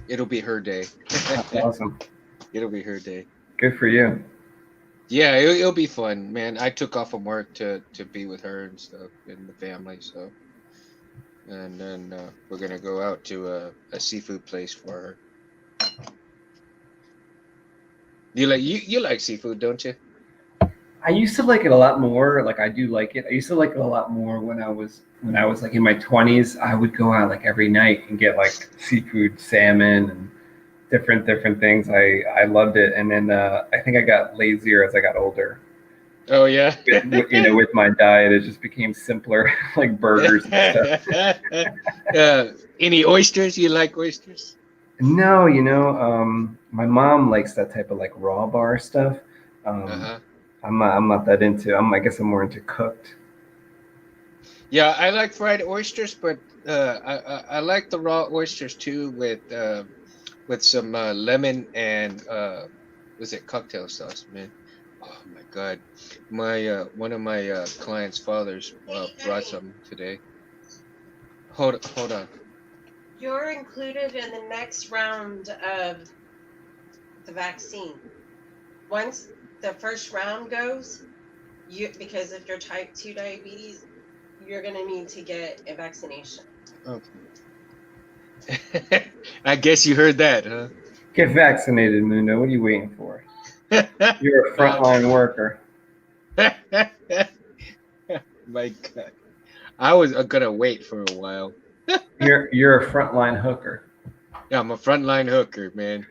It'll be her day. That's awesome. It'll be her day. Good for you. Yeah, it'll be fun, man. I took off from work to be with her and stuff and the family. So, and then we're gonna go out to a seafood place for her. You like seafood, don't you? I used to like it a lot more. Like I do like it. I used to like it a lot more when I was like in my 20s. I would go out like every night and get like seafood, salmon, and different things. I loved it. And then I think I got lazier as I got older. Oh yeah. With my diet, it just became simpler, like burgers and stuff. Any oysters? You like oysters? No, my mom likes that type of like raw bar stuff. Um, Uh-huh. I'm not that into. I guess I'm more into cooked. Yeah, I like fried oysters, but I like the raw oysters too with some lemon and was it cocktail sauce, man? Oh my God, my one of my clients' fathers brought some today. Hold on. You're included in the next round of the vaccine. Once the first round goes, because of your type 2 diabetes, you're going to need to get a vaccination. Okay. I guess you heard that, huh? Get vaccinated, Mundo. What are you waiting for? You're a frontline worker. My God, I was gonna wait for a while. You're a frontline hooker. Yeah, I'm a frontline hooker, man.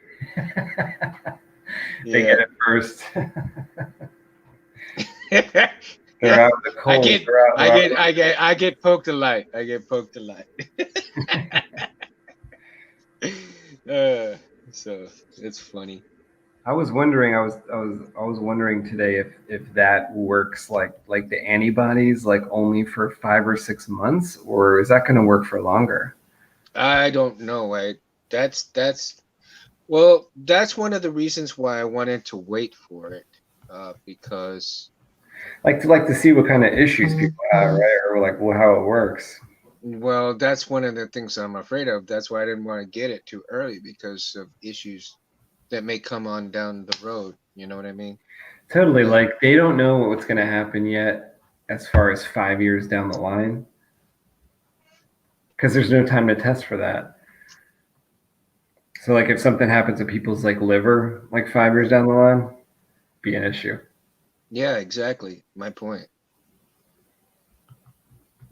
They Yeah. get it first. They're out in the cold. I get poked a lot. I get poked a lot. So it's funny. I was wondering. I was wondering today if that works like the antibodies, like only for 5 or 6 months, or is that going to work for longer? I don't know. That's well, that's one of the reasons why I wanted to wait for it, because Like to see what kind of issues people have, right? Or like well, how it works. well, that's one of the things I'm afraid of. That's why I didn't want to get it too early because of issues that may come on down the road. You know what I mean? Totally. Like, Like they don't know what's going to happen yet, as far as 5 years down the line, because there's no time to test for that. So like if something happens to people's like liver like 5 years down the line, be an issue. Yeah, exactly. My point.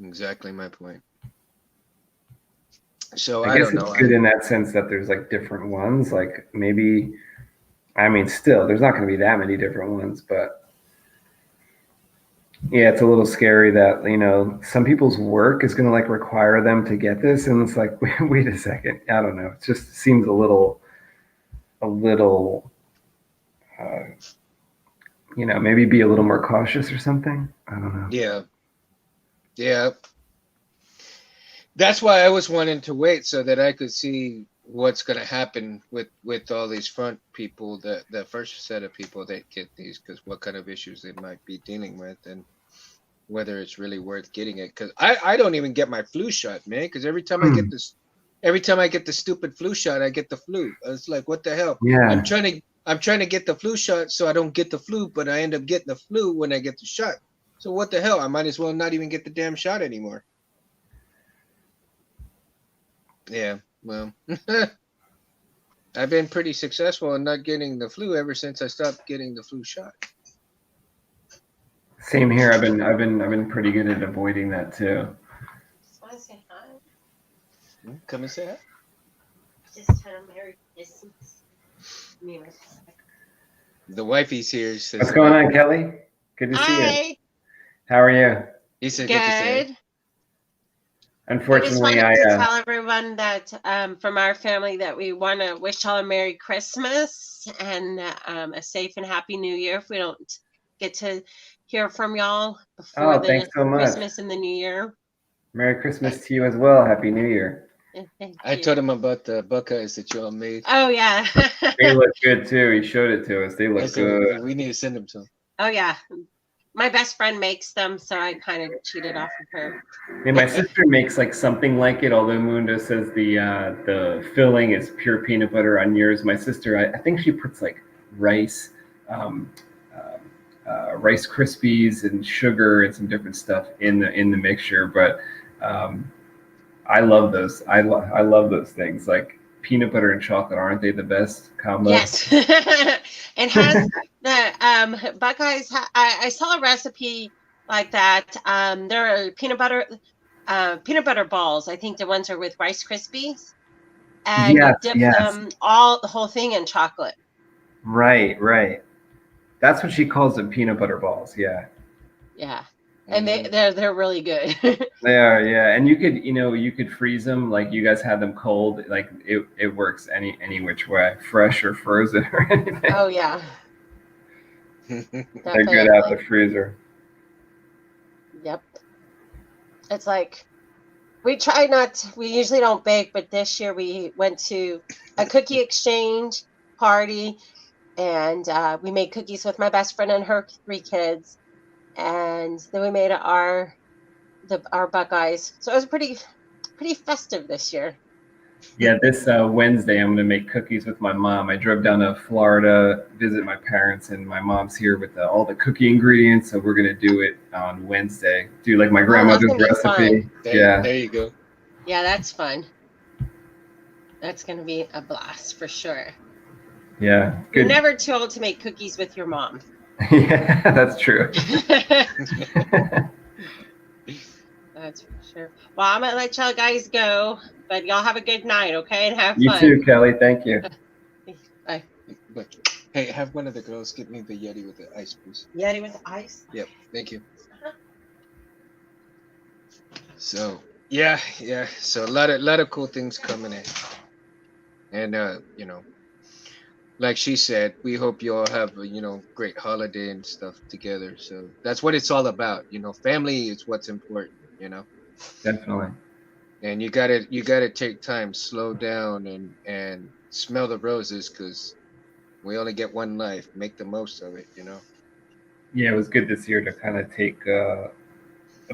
Exactly my point. So I I guess don't know. it's good in that sense that there's like different ones. Like maybe, I mean, still there's not going to be that many different ones, but yeah, it's a little scary that, you know, some people's work is going to like require them to get this, and it's like, wait a second, I don't know. It just seems a little, uh, you know, maybe be a little more cautious or something. I don't know. Yeah. Yeah. That's why I was wanting to wait so that I could see what's going to happen with all these front people, the first set of people that get these, because what kind of issues they might be dealing with, and whether it's really worth getting it. Because I don't even get my flu shot, man. Because every time I get this, every time I get the stupid flu shot, I get the flu. It's like, what the hell? Yeah. I'm trying to get the flu shot so I don't get the flu, but I end up getting the flu when I get the shot. So what the hell? I might as well not even get the damn shot anymore. Yeah, well, I've been pretty successful in not getting the flu ever since I stopped getting the flu shot. Same here. I've been pretty good at avoiding that too. Just want to say hi. Come and say hi. Just tell them Merry Christmas. Me and my sister. The wifey's here. Says What's going on, Kelly? Good to see you. Hi. How are you? He said, good to see you. Good. Unfortunately, I just wanted to tell everyone that from our family that we want to wish y'all a Merry Christmas and a safe and happy New Year. If we don't get to hear from y'all before thanks so much. Christmas and the New Year. Merry Christmas to you as well. Happy New Year. Thank I you. told him about the Buckeyes that y'all made. Oh yeah. They look good too. He showed it to us. They I look said, good. we need to send them to him. Oh yeah. My best friend makes them, so I kind of cheated off of her. And my sister makes like something like it, although Mundo says the filling is pure peanut butter on yours. My sister, I think she puts like rice, Rice Krispies and sugar and some different stuff in the mixture. But I love those. I love those things. Like peanut butter and chocolate, aren't they the best combo? Yes. It has the Buckeyes. I saw a recipe like that. There are peanut butter balls. I think the ones are with Rice Krispies, and Yes, you dip yes. the whole thing in chocolate. Right. That's what she calls them, peanut butter balls. Yeah. Yeah, and they're really good. They are, yeah. And you could freeze them, like you guys had them cold, like it works any which way, fresh or frozen or anything. Oh yeah, They're good out the freezer. Yep. It's like we usually don't bake, but this year we went to a cookie exchange party, and we made cookies with my best friend and her 3 kids, and then we made our Buckeyes. So it was pretty festive this year. Yeah, this Wednesday I'm going to make cookies with my mom. I drove down to Florida, visit my parents, and my mom's here with all the cookie ingredients. So we're going to do it on Wednesday. Do like my grandmother's recipe. There you go. Yeah, that's fun. That's going to be a blast for sure. Yeah, good. You're never too old to make cookies with your mom. Yeah, that's true. That's for sure. Well, I'm going to let y'all guys go, but y'all have a good night, okay? And have fun. You too, Kelly. Thank you. Bye. But, hey, have one of the girls get me the Yeti with the ice, please. Yeti with ice? Yep, thank you. So, yeah. So a lot of cool things coming in. And, like she said, we hope you all have a, great holiday and stuff together. So that's what it's all about. Family is what's important, Definitely. And you gotta take time, slow down and smell the roses, because we only get one life. Make the most of it, Yeah, it was good this year to kind of take a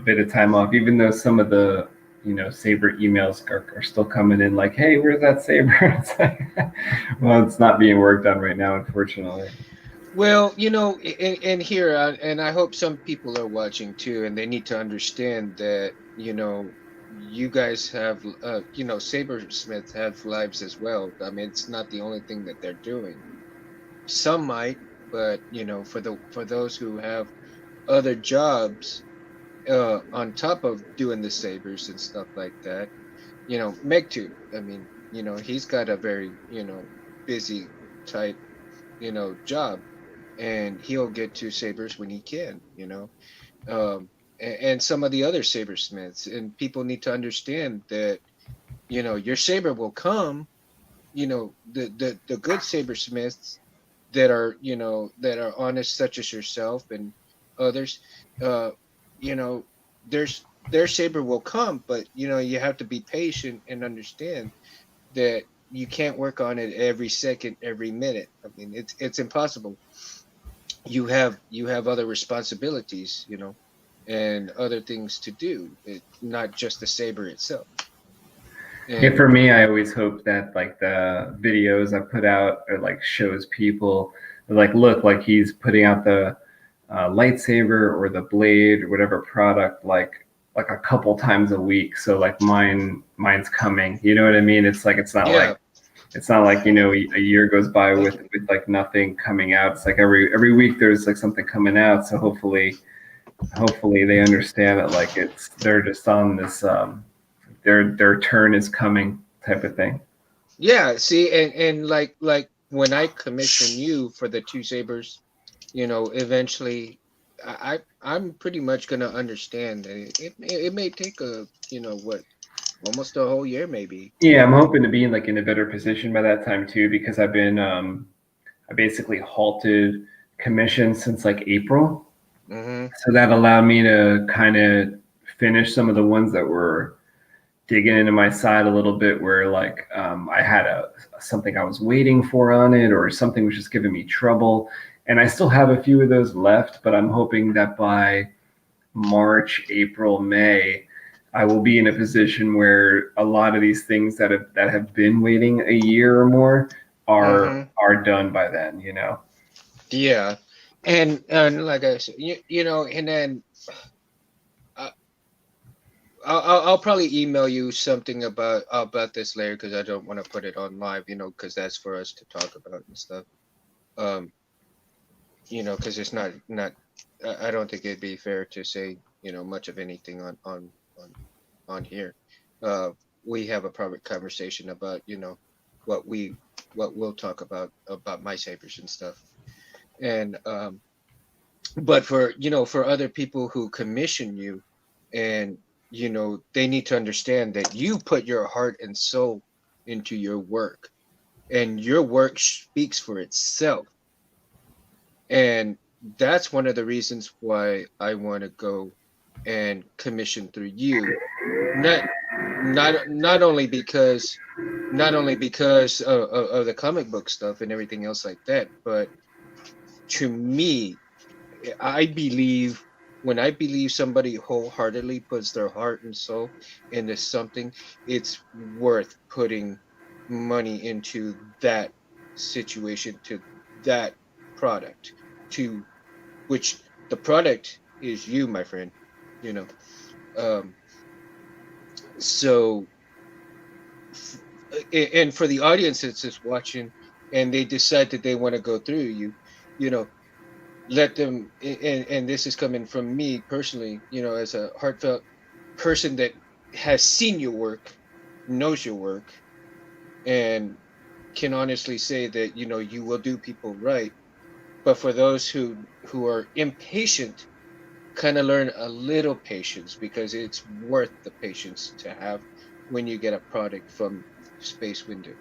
bit of time off, even though some of the Sabre emails are still coming in like, hey, where's that Sabre? It's like, well, it's not being worked on right now, unfortunately. Well, and here, and I hope some people are watching too, and they need to understand that, you guys have, sabersmiths have lives as well. I mean, it's not the only thing that they're doing. Some might, but for those who have other jobs, on top of doing the sabers and stuff like that, Meg too. I mean, he's got a very, busy type, job, and he'll get to sabers when he can, and some of the other sabersmiths, and people need to understand that, your saber will come, the good sabersmiths that are, that are honest, such as yourself and others, uh, you know, their saber will come, but you have to be patient and understand that you can't work on it every second, every minute. I mean, it's impossible. You have other responsibilities, and other things to do. Not just the saber itself. Yeah, And for me, I always hope that like the videos I put out or like shows people like look like he's putting out the lightsaber or the blade or whatever product like a couple times a week. So like mine's coming. You know what I mean? yeah, It's not like a year goes by with like nothing coming out. It's like every week there's like something coming out. So hopefully they understand that like they're just on this their turn is coming type of thing. yeah. See, and like when I commission you for the two sabers, eventually, I'm pretty much gonna understand that it may take a, what, almost a whole year maybe. Yeah, I'm hoping to be in a better position by that time too, because I basically halted commissions since like April. Hmm. So that allowed me to kind of finish some of the ones that were digging into my side a little bit, where like I had something I was waiting for on it, or something was just giving me trouble. And I still have a few of those left, but I'm hoping that by March, April, May, I will be in a position where a lot of these things that have been waiting a year or more Hmm. are done by then. Yeah, and like I said, and then, uh, I'll probably email you something about this later, because I don't want to put it on live, because that's for us to talk about and stuff. Um, because it's not. I don't think it'd be fair to say, much of anything on on here. Uh, we have a private conversation about, what we what we'll talk about my sabers and stuff. And but for, for other people who commission you, and they need to understand that you put your heart and soul into your work, and your work speaks for itself. And that's one of the reasons why I want to go and commission through you. Not not not only because, of the comic book stuff and everything else like that, but to me, I believe, when I believe somebody wholeheartedly puts their heart and soul into something, it's worth putting money into that situation, to that product, to which the product is you, my friend. You know, um, so f- and for the audience that's just watching, and they decide that they want to go through you, you know, let them. And this is coming from me personally, as a heartfelt person that has seen your work, knows your work, and can honestly say that, you will do people right. But for those who are impatient, kind of learn a little patience, because it's worth the patience to have when you get a product from Space Window.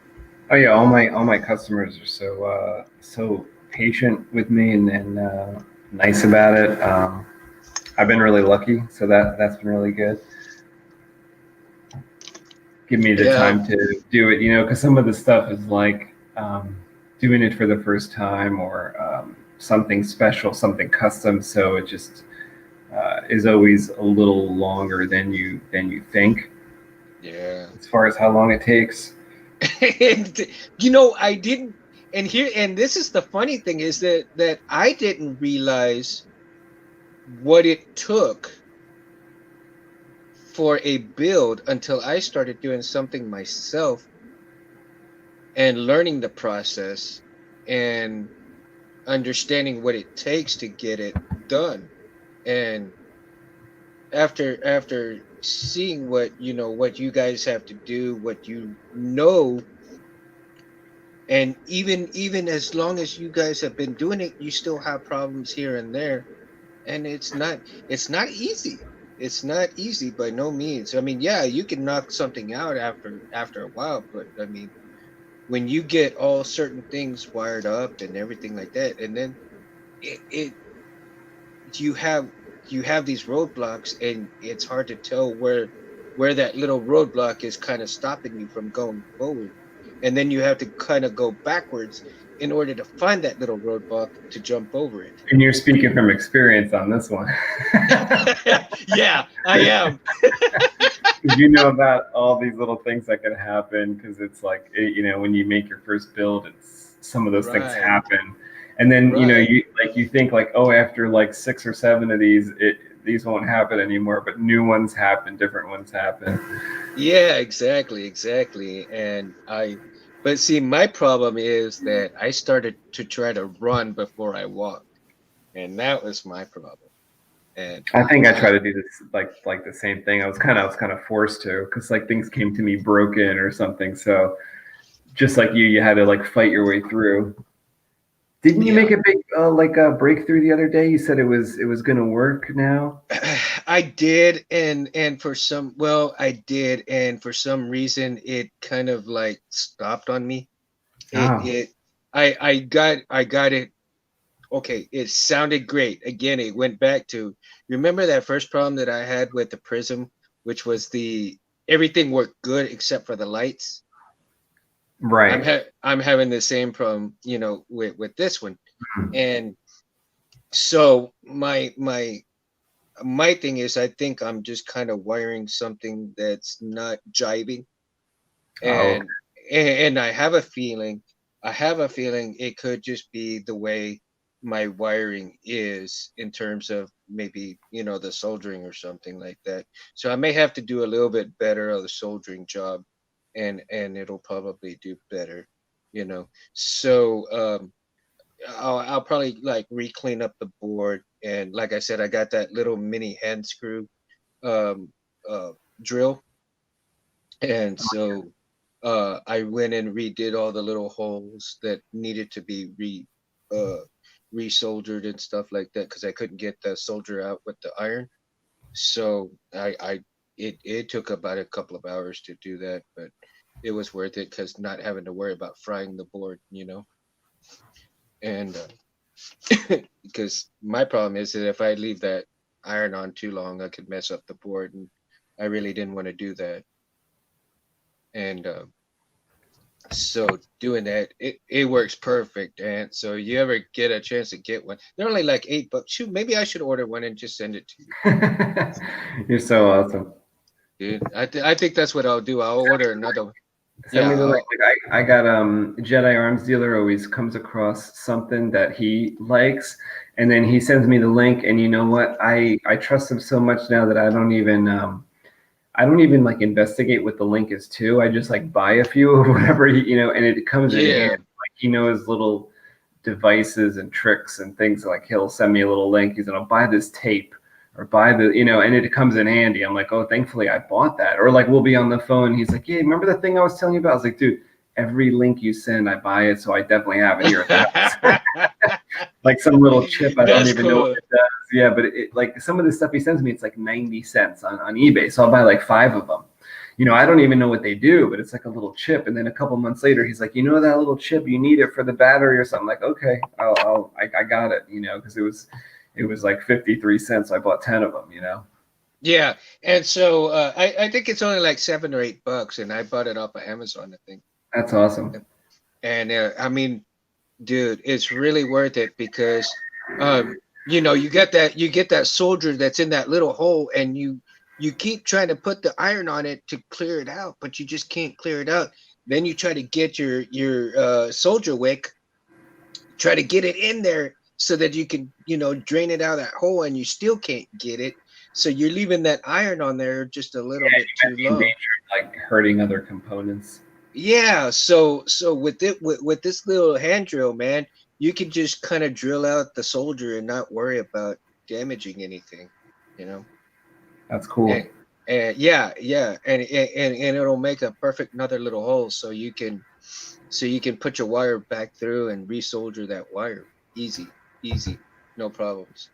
Oh yeah, all my customers are so patient with me and nice about it. I've been really lucky, so that's been really good. Give me the Yeah, time to do it, because some of the stuff is like doing it for the first time, or something special, something custom. So it just is always a little longer than you think, yeah. as far as how long it takes. And I didn't. and this is the funny thing is that I didn't realize what it took for a build until I started doing something myself and learning the process and understanding what it takes to get it done. And after seeing what you guys have to do, what you know, and even as long as you guys have been doing it, you still have problems here and there, and it's not easy. It's not easy by no means. I mean, yeah, you can knock something out after a while, but I mean, when you get all certain things wired up and everything like that, and then it you have these roadblocks, and it's hard to tell where that little roadblock is kind of stopping you from going forward, and then you have to kind of go backwards in order to find that little roadblock to jump over it. And you're speaking from experience on this one. Yeah, I am. You know about all these little things that can happen because it's like, when you make your first build, it's some of those things Right. happen. And then, Right. you think like, oh, after like 6 or 7 of these won't happen anymore, but new ones happen, different ones happen. Yeah, exactly. But see, my problem is that I started to try to run before I walked, and that was my problem. And I think I try to do this like the same thing. I was kind of forced to because like things came to me broken or something. So just like you had to like fight your way through. Didn't you Yeah. make a big like a breakthrough the other day? You said it was going to work now. I did, and for some, well, I did, and for some reason, it kind of like stopped on me. It Oh, it I got it. Okay, it sounded great. Again, it went back to, remember that first problem that I had with the prism, which was the everything worked good except for the lights. right. I'm having the same problem, with this one. And so my thing is, I think I'm just kind of wiring something that's not jiving, Oh, and and I have a feeling it could just be the way my wiring is in terms of maybe the soldering or something like that. So I may have to do a little bit better of the soldering job, and it'll probably do better, so I'll probably like re-clean up the board, and like I said, I got that little mini hand screw um uh drill, and so I went and redid all the little holes that needed to be re-soldered and stuff like that, because I couldn't get the solder out with the iron. So it took about a couple of hours to do that, but it was worth it because not having to worry about frying the board, and because my problem is that if I leave that iron on too long, I could mess up the board, and I really didn't want to do that. And so doing that, it works perfect. And so you ever get a chance to get one, they're only like $8. Shoot, maybe I should order one and just send it to you, you're so awesome. dude. I think that's what I'll do. I'll order another one. Send me Yeah. the link. Like, I got Jedi Arms Dealer always comes across something that he likes, and then he sends me the link. And you know what? I trust him so much now that I don't even like investigate what the link is to. I just like buy a few of whatever and it comes in Yeah. handy. Like he knows little devices and tricks and things. Like he'll send me a little link. He's gonna buy this tape or buy and it comes in handy. I'm like, oh, thankfully I bought that. Or like we'll be on the phone. He's like, yeah, remember the thing I was telling you about? I was like, dude, every link you send, I buy it, so I definitely have it here at the house. Like some little chip, I don't That's even know what cool. it does. Yeah, but it like some of the stuff he sends me, it's like 90 cents on eBay. So I'll buy like 5 of them. I don't even know what they do, but it's like a little chip. And then a couple months later, he's like, that little chip, you need it for the battery or something. Like, okay, I got it, because it was like 53 cents. So I bought 10 of them, Yeah, and so I think it's only like $7 or $8, and I bought it off of Amazon, I think. That's awesome. And I mean, dude, it's really worth it because you get that soldier that's in that little hole, and you keep trying to put the iron on it to clear it out, but you just can't clear it out. Then you try to get your soldier wick, try to get it in there so that you can, drain it out of that hole, and you still can't get it. So you're leaving that iron on there just a little bit too Be in low. danger of like hurting other components. Yeah. So with this little hand drill, man, you can just kind of drill out the soldier and not worry about damaging anything, you know. That's cool. And yeah, and it'll make a perfect another little hole, so you can put your wire back through and resolder that wire. Easy, no problems.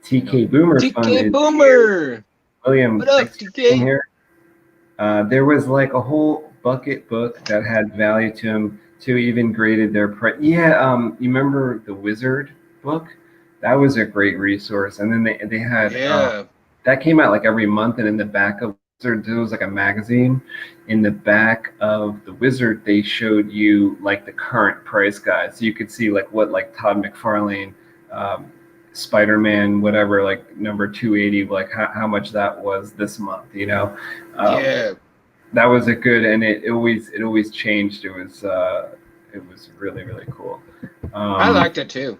TK Boomer Fun TK is Boomer, here. William, what up, thanks for being TK? here. There was like a whole bucket book that had value to them, to even graded their price. Yeah, you remember the Wizard book? That was a great resource. And then they had that came out like every month, and in the back of Wizard, there was like a magazine. In the back of the Wizard, they showed you like the current price guide, so you could see like what like Todd McFarlane, Spider-Man, whatever, like number 280, like how much that was this month, that was a good, and it always changed. It was really, really cool. I liked it too.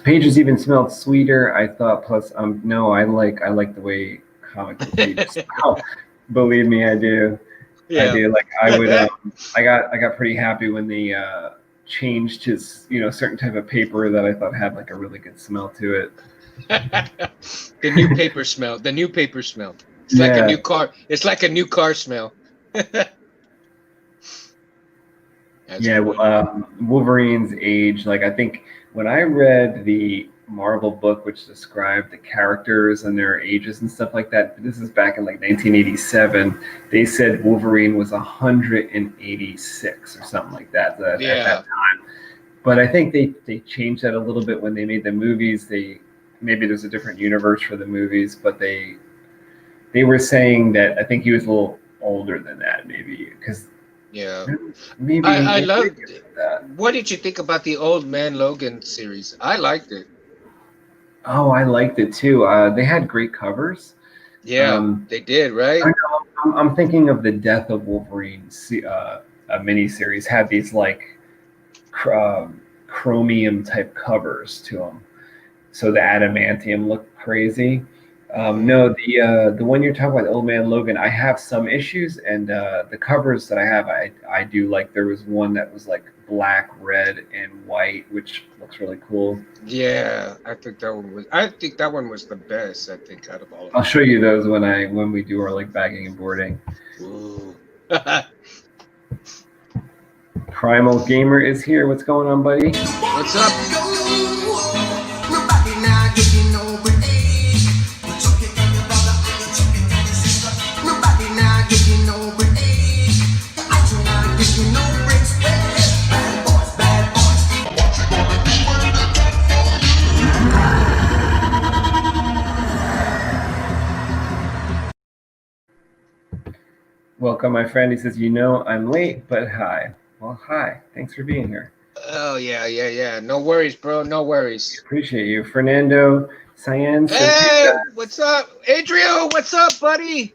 Pages even smelled sweeter, I thought. Plus, no, I like the way comic book pages smell. Believe me, I do. Yeah. I do. Like I would, I got pretty happy when they changed his, certain type of paper that I thought had like a really good smell to it. The new paper smell. It's like a new car. It's like a new car smell. Wolverine's age. Like I think when I read the Marvel book, which described the characters and their ages and stuff like that, this is back in like 1987. They said Wolverine was 186 or something like that at that time. But I think they changed that a little bit when they made the movies. Maybe there's a different universe for the movies, but they were saying that I think he was a little older than that, maybe, because maybe I loved that. What did you think about the Old Man Logan series? I liked it. Oh, I liked it too. They had great covers. Yeah, they did, right? I'm thinking of the Death of Wolverine a miniseries, had these like chromium type covers to them, so the adamantium looked crazy. No, the one you're talking about, Old Man Logan, I have some issues, and the covers that I have, I do like. There was one that was like black, red, and white, which looks really cool. Yeah, I think that one was the best. I think out of all of them. I'll show you those when we do our like bagging and boarding. Ooh. Primal Gamer is here. What's going on, buddy? What's up? Welcome, my friend. He says, I'm late, but hi. Well, hi. Thanks for being here. Oh, yeah. No worries, bro. No worries. Appreciate you. Fernando Cyan says, hey, what's up? Adriel, what's up, buddy?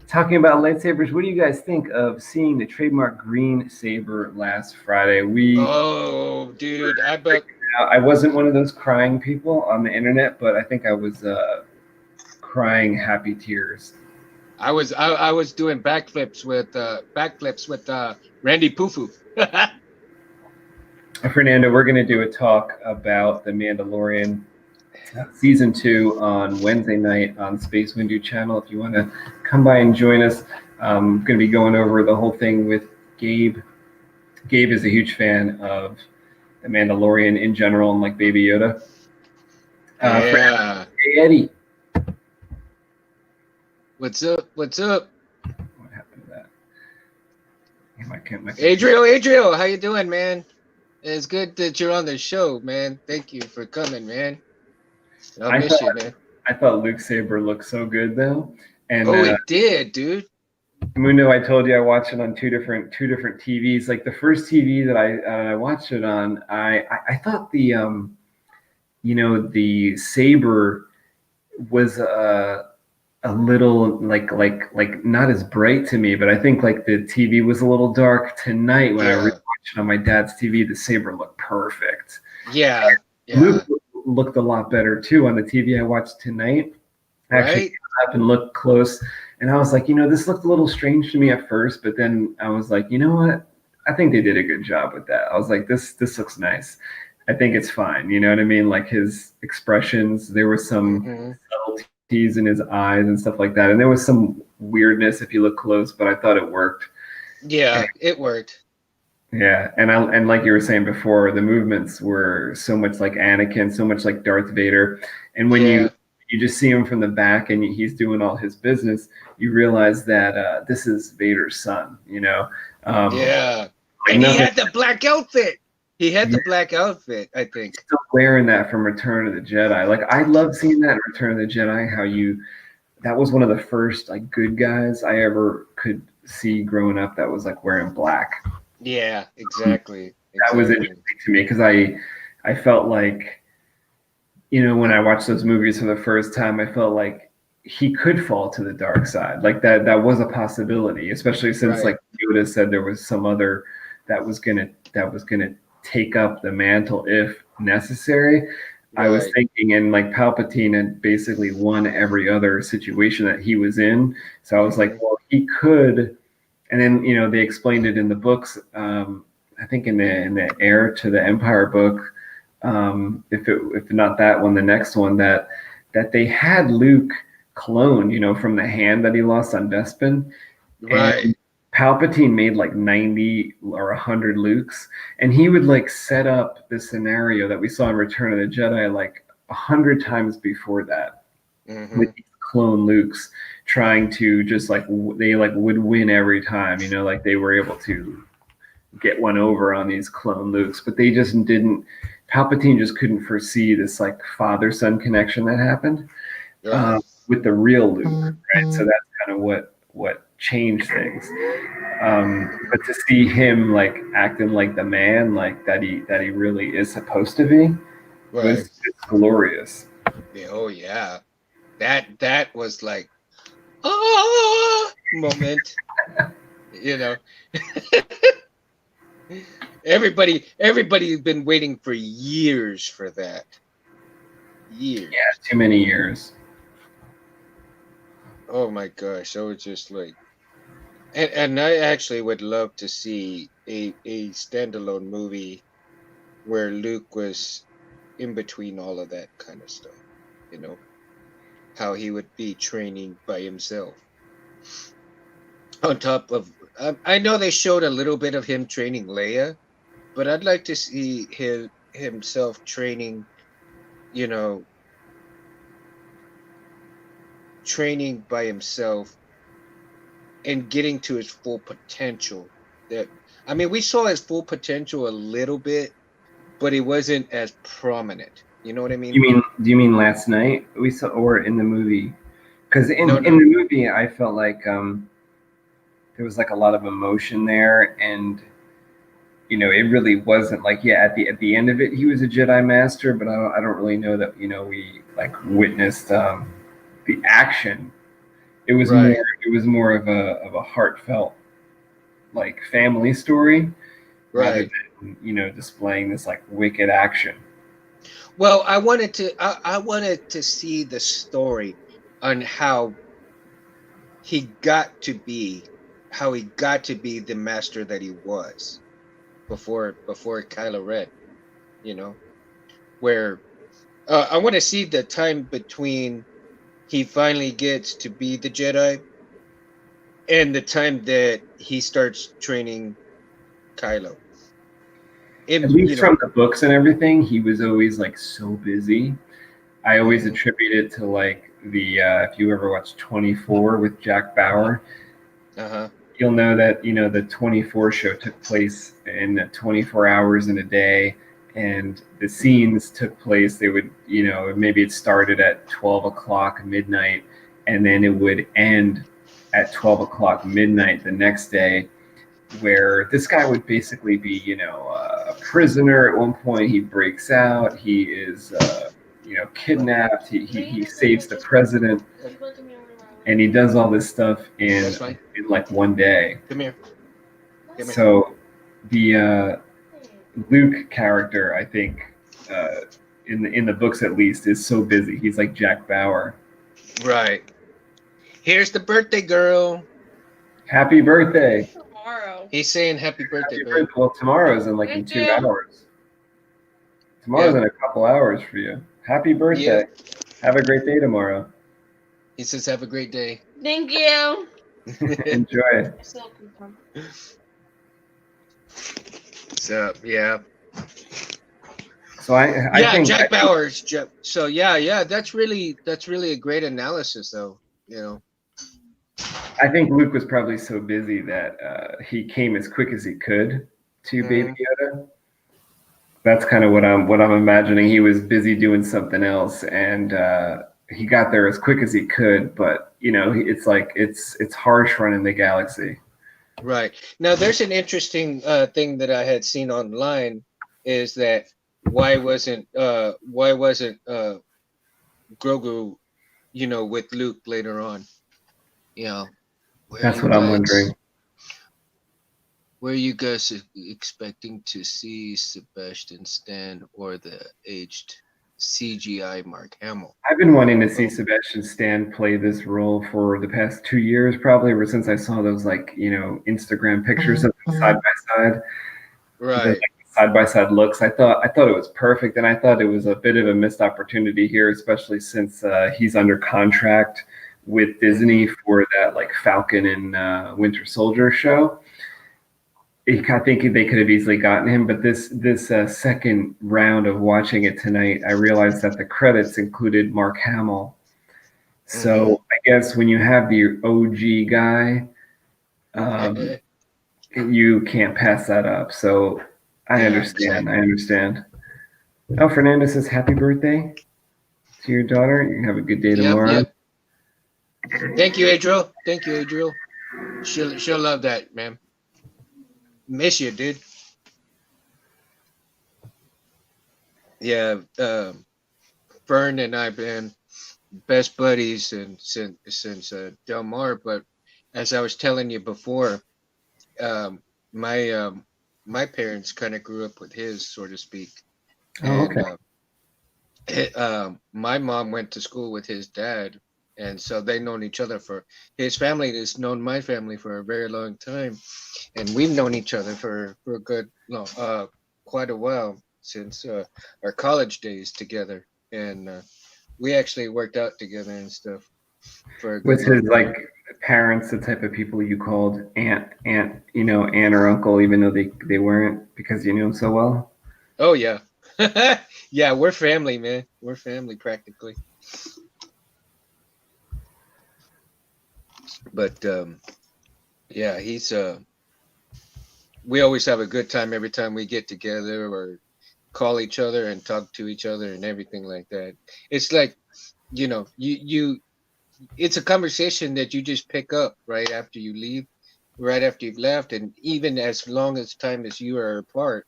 Talking about lightsabers, what do you guys think of seeing the trademark green saber last Friday? Oh, dude, I wasn't one of those crying people on the internet, but I think I was crying happy tears. I was doing backflips with Randy Poofoo. Fernando, we're going to do a talk about The Mandalorian Season 2 on Wednesday night on Space Windu channel. If you want to come by and join us, I'm going to be going over the whole thing with Gabe. Gabe is a huge fan of The Mandalorian in general and like Baby Yoda. Yeah. Hey, Eddie. What's up? What happened to that? Adriel, how you doing, man? It's good that you're on the show, man. Thank you for coming, man. I miss you, man. I thought Luke Saber looked so good though, and it did, dude. Mundo, I told you I watched it on two different TVs. Like the first TV that I watched it on, I thought the the Saber was a little like not as bright to me, but I think like the TV was a little dark. Tonight when I rewatched it on my dad's TV, the Saber looked perfect. Yeah, yeah, Luke looked a lot better too on the TV I watched tonight. I actually right. got up and looked close, and I was like, this looked a little strange to me at first, but then I was like, you know what? I think they did a good job with that. I was like, this looks nice. I think it's fine. You know what I mean? Like his expressions, there were some Hmm. subtleties in his eyes and stuff like that, and there was some weirdness if you look close, but I thought it worked. Yeah, it worked. Yeah, and like you were saying before, the movements were so much like Anakin, so much like Darth Vader, and when Yeah, you just see him from the back and he's doing all his business, you realize that this is Vader's son. Um, yeah. like And he nothing. had the black outfit. He had Yeah, the black outfit, I think. still wearing that from Return of the Jedi. Like I love seeing that in Return of the Jedi. That was one of the first like good guys I ever could see growing up. That was like wearing black. Yeah, exactly. That was Exactly. interesting to me because I felt like when I watched those movies for the first time, I felt like he could fall to the dark side. Like that was a possibility, especially since Right, like Yoda said there was some other that was gonna take up the mantle if necessary. I was right. thinking, and like Palpatine had basically won every other situation that he was in. So I was like, Hmm. well, he could. And then they explained it in the books. I think in the Heir to the Empire book, if not that one, the next one that they had Luke cloned, from the hand that he lost on Bespin, Right. and Palpatine made like 90 or 100 Lukes, and he would like set up the scenario that we saw in Return of the Jedi like 100 times before that Hmm. with these clone Lukes trying to just like they like would win every time, like they were able to get one over on these clone Lukes, but they just didn't. Palpatine just couldn't foresee this like father-son connection that happened Right. with the real Luke, right? So that's kind of what changed things. Hmm. But to see him like acting like the man, like that he really is supposed to be, Right. was just glorious. Yeah, oh yeah. That was like ah moment, you know. Everybody's been waiting for years for that. Yeah, Years. too many years. Oh my gosh, I was just like and I actually would love to see a standalone movie where Luke was in between all of that kind of stuff, you know, how he would be training by himself. On top of, I know they showed a little bit of him training Leia, but I'd like to see himself training, you know, training by himself and getting to his full potential. That I mean, we saw his full potential a little bit, but it wasn't as prominent. You know what I You mean? mean? Do you mean last night we saw, or in the movie? Because No, in no, the movie, I felt like there was like a lot of emotion there, and it really wasn't like, yeah, at the end of it he was a Jedi master, but I don't really know that we like witnessed the action. right. It was more of a heartfelt like family story rather Right. than displaying this like wicked action. Well, I wanted to see the story on he got to be how he got to be the master that he was before Kylo Ren, you know, where I want to see the time between he finally gets to be the Jedi and the time that he starts training Kylo. At In least from the books and everything, he was always like so busy. I always mhm, attribute it to like the if you ever watched 24 with Jack Bauer, uh-huh, you'll know that the 24 show took place in 24 hours in a day, and the scenes took place. They would maybe it started at 12 o'clock midnight, and then it would end at 12 o'clock midnight the next day, where this guy would basically be, a prisoner at one point. He breaks out. He is, kidnapped. He saves the president, and he does all this stuff that's in fine. like one day. Come here. Come here. So the Luke character, I think, in the books at least, is so busy. He's like Jack Bauer. Right. Here's the birthday girl. Happy birthday! Tomorrow. He's saying happy birthday, Happy babe. birthday. Well, tomorrow's in like in Thank 2 you. hours. Tomorrow's Yeah. in a couple hours for you. Happy birthday! Have a great day tomorrow. He says, have a great day. Thank you. Enjoy. So cool. So, yeah. So I Yeah, think Jack Bauer's. So, yeah, that's really a great analysis, though. You know. I think Luke was probably so busy that he came as quick as he could to Baby Yoda. That's kind of what I'm imagining. He was busy doing something else, and he got there as quick as he could. But it's like it's harsh running the galaxy. Right. Now, there's an interesting thing that I had seen online is that why wasn't Grogu, with Luke later on? That's what I'm wondering. Were you guys expecting to see Sebastian Stan or the aged CGI Mark Hamill? I've been wanting to see Sebastian Stan play this role for the past 2 years, probably ever since I saw those Instagram pictures of them side by side. Right. Side by side looks. I thought it was perfect, and I thought it was a bit of a missed opportunity here, especially since he's under contract with Disney for that Falcon and Winter Soldier show. I think they could have easily gotten him, but this second round of watching it tonight, I realized that the credits included Mark Hamill. So I guess when you have the OG guy, you can't pass that up. So I understand. Exactly. I understand. Oh, Fernando says happy birthday to your daughter. You can have a good day tomorrow. Yep. Thank you, Adriel. She'll love that, man. Miss you, dude. Yeah, Fern and I've been best buddies and since Del Mar. But as I was telling you before, my my parents kind of grew up with his, so to speak. Oh, And okay. my mom went to school with his dad, and so they known each other for his family has known my family for a very long time, and we've known each other for a good quite a while since our college days together, and we actually worked out together and stuff for a good Was long his time. parents the type of people you called aunt, aunt or uncle, even though they weren't, because you knew him so well? Oh yeah. Yeah, we're family, man. We're family practically. But yeah, he's we always have a good time every time we get together or call each other and talk to each other and everything like that. It's like, you it's a conversation that you just pick up right after you leave, right after you've left, and even as long as time as you are apart,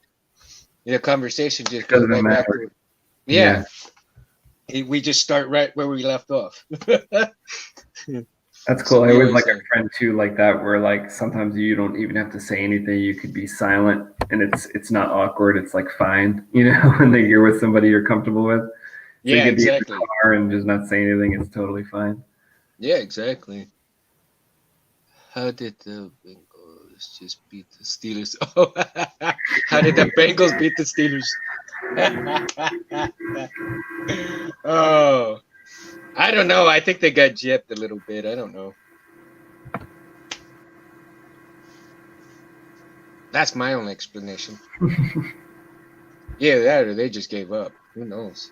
the conversation just goes Doesn't right back matter. to it. Yeah. Yeah. We just start right where we left off. That's So cool. I we always always like a friend too, like that, where sometimes you don't even have to say anything. You could be silent, and it's not awkward. It's fine, when you're with somebody you're comfortable with. So you yeah, could be in the exactly. car and just not say anything. It's totally fine. Yeah, exactly. How did the Bengals just beat the Steelers? Oh, how did the Bengals beat the Steelers? Oh, I don't know. I think they got gypped a little bit. I don't know. That's my only explanation. Yeah, that or they just gave up. Who knows?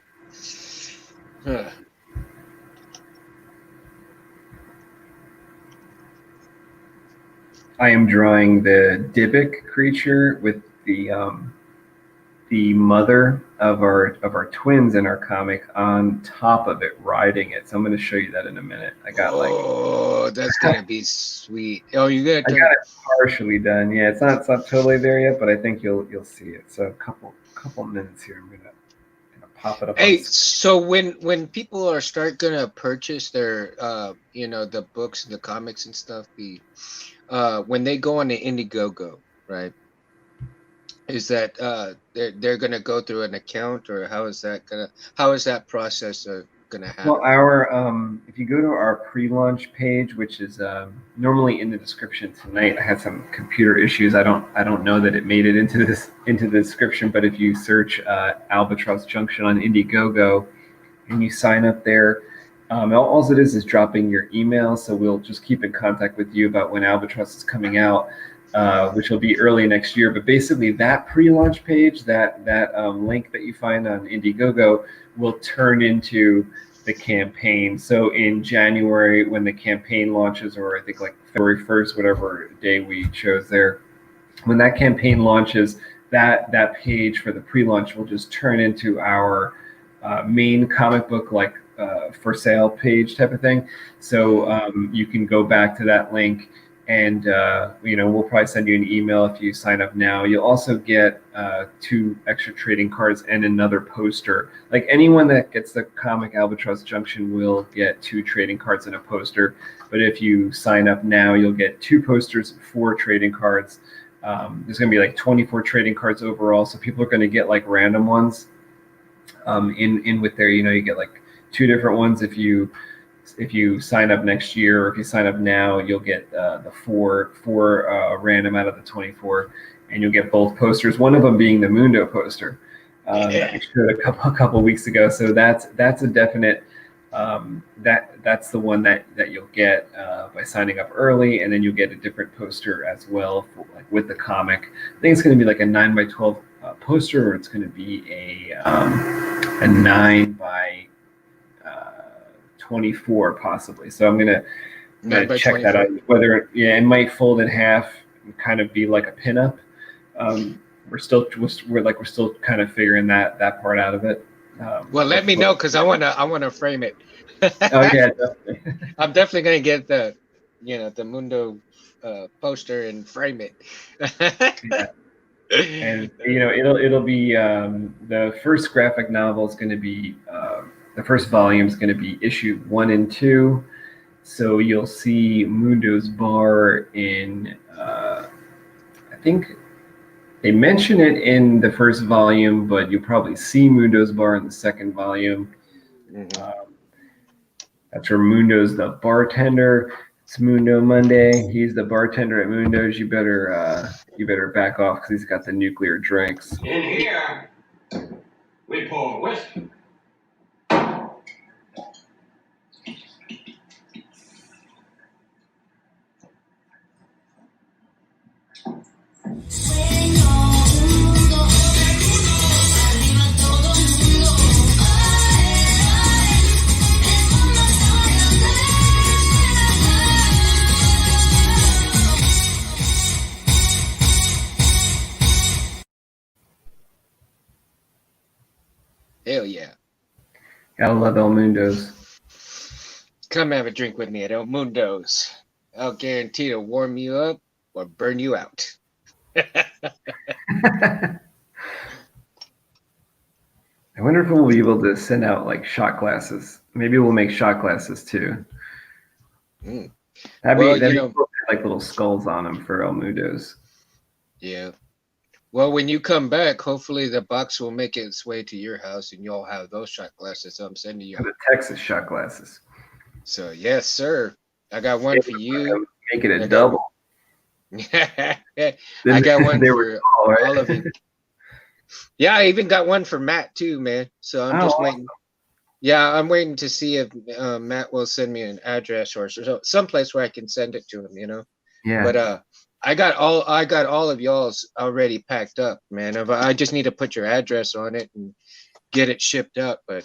I am drawing the Dybbuk creature with the mother of our twins in our comic on top of it, riding it. So I'm going to show you that in a minute. I got Oh, that's gonna be sweet. Oh, you gotta I turn. got it partially done. Yeah, it's not totally there yet, but I think you'll see it. So a couple minutes here. I'm gonna pop it up on Hey, so when people are gonna purchase their the books and the comics and stuff, when they go on the Indiegogo, right? is that they're gonna go through an account, or how is that process gonna happen? Well, our if you go to our pre-launch page, which is normally in the description tonight, I had some computer issues. I don't know that it made it into the description, but if you search Albatross Junction on IndieGogo and you sign up there, all it is dropping your email. So we'll just keep in contact with you about when Albatross is coming out, which will be early next year. But basically, that pre-launch page, that link that you find on IndieGogo, will turn into the campaign. So in January, when the campaign launches, or I think like February 1st, whatever day we chose there, when that campaign launches, that page for the pre-launch will just turn into our main comic book for sale page type of thing. So you can go back to that link, and we'll probably send you an email if you sign up now. You'll also get 2 extra trading cards and another poster. Like anyone that gets the comic Albatross Junction will get 2 trading cards and a poster. But if you sign up now, you'll get 2 posters, 4 trading cards. There's going to be like 24 trading cards overall. So people are going to get like random ones in with there. You get like 2 different ones if you sign up next year, or if you sign up now, you'll get the four random out of the 24, and you'll get both posters. One of them being the Mundo poster that we showed a couple weeks ago. So that's a definite. That's the one that you'll get by signing up early, and then you'll get a different poster as well with the comic. I think it's going to be like a 9x12 poster, or it's going to be a 9x 24 possibly. So I'm gonna check 24. That out. Whether it might fold in half and kind of be like a pinup. We're still kind of figuring that part out of it. Well, let me know, because I wanna frame it. Oh yeah, definitely. I'm definitely gonna get the Mundo poster and frame it. Yeah. And it'll be the first graphic novel is going to be the first volume is going to be issue 1 and 2. So you'll see Mundo's bar in I think they mention it in the first volume, but you'll probably see Mundo's bar in the second volume. Mm-hmm. That's where Mundo's the bartender. It's Mundo Monday. He's the bartender at Mundo's. You better back off, because he's got the nuclear drinks. In here, we pour whiskey. Hell yeah. Gotta love El Mundo's. Come have a drink with me at El Mundo's. I'll guarantee to warm you up or burn you out. I wonder if we'll be able to send out like shot glasses. Maybe we'll make shot glasses too. That'd be cool, like little skulls on them for El Mundo's. Yeah. Well, when you come back, hopefully the box will make its way to your house, and you'll have those shot glasses. So I'm sending you the Texas shot glasses. So yes, sir. I got one for you. Make it a double. I got one for all of you. Yeah, I even got one for Matt too, man. So I'm just waiting. Yeah, I'm waiting to see if Matt will send me an address or someplace where I can send it to him. Yeah. But I got all of y'all's already packed up, man. I just need to put your address on it and get it shipped up, but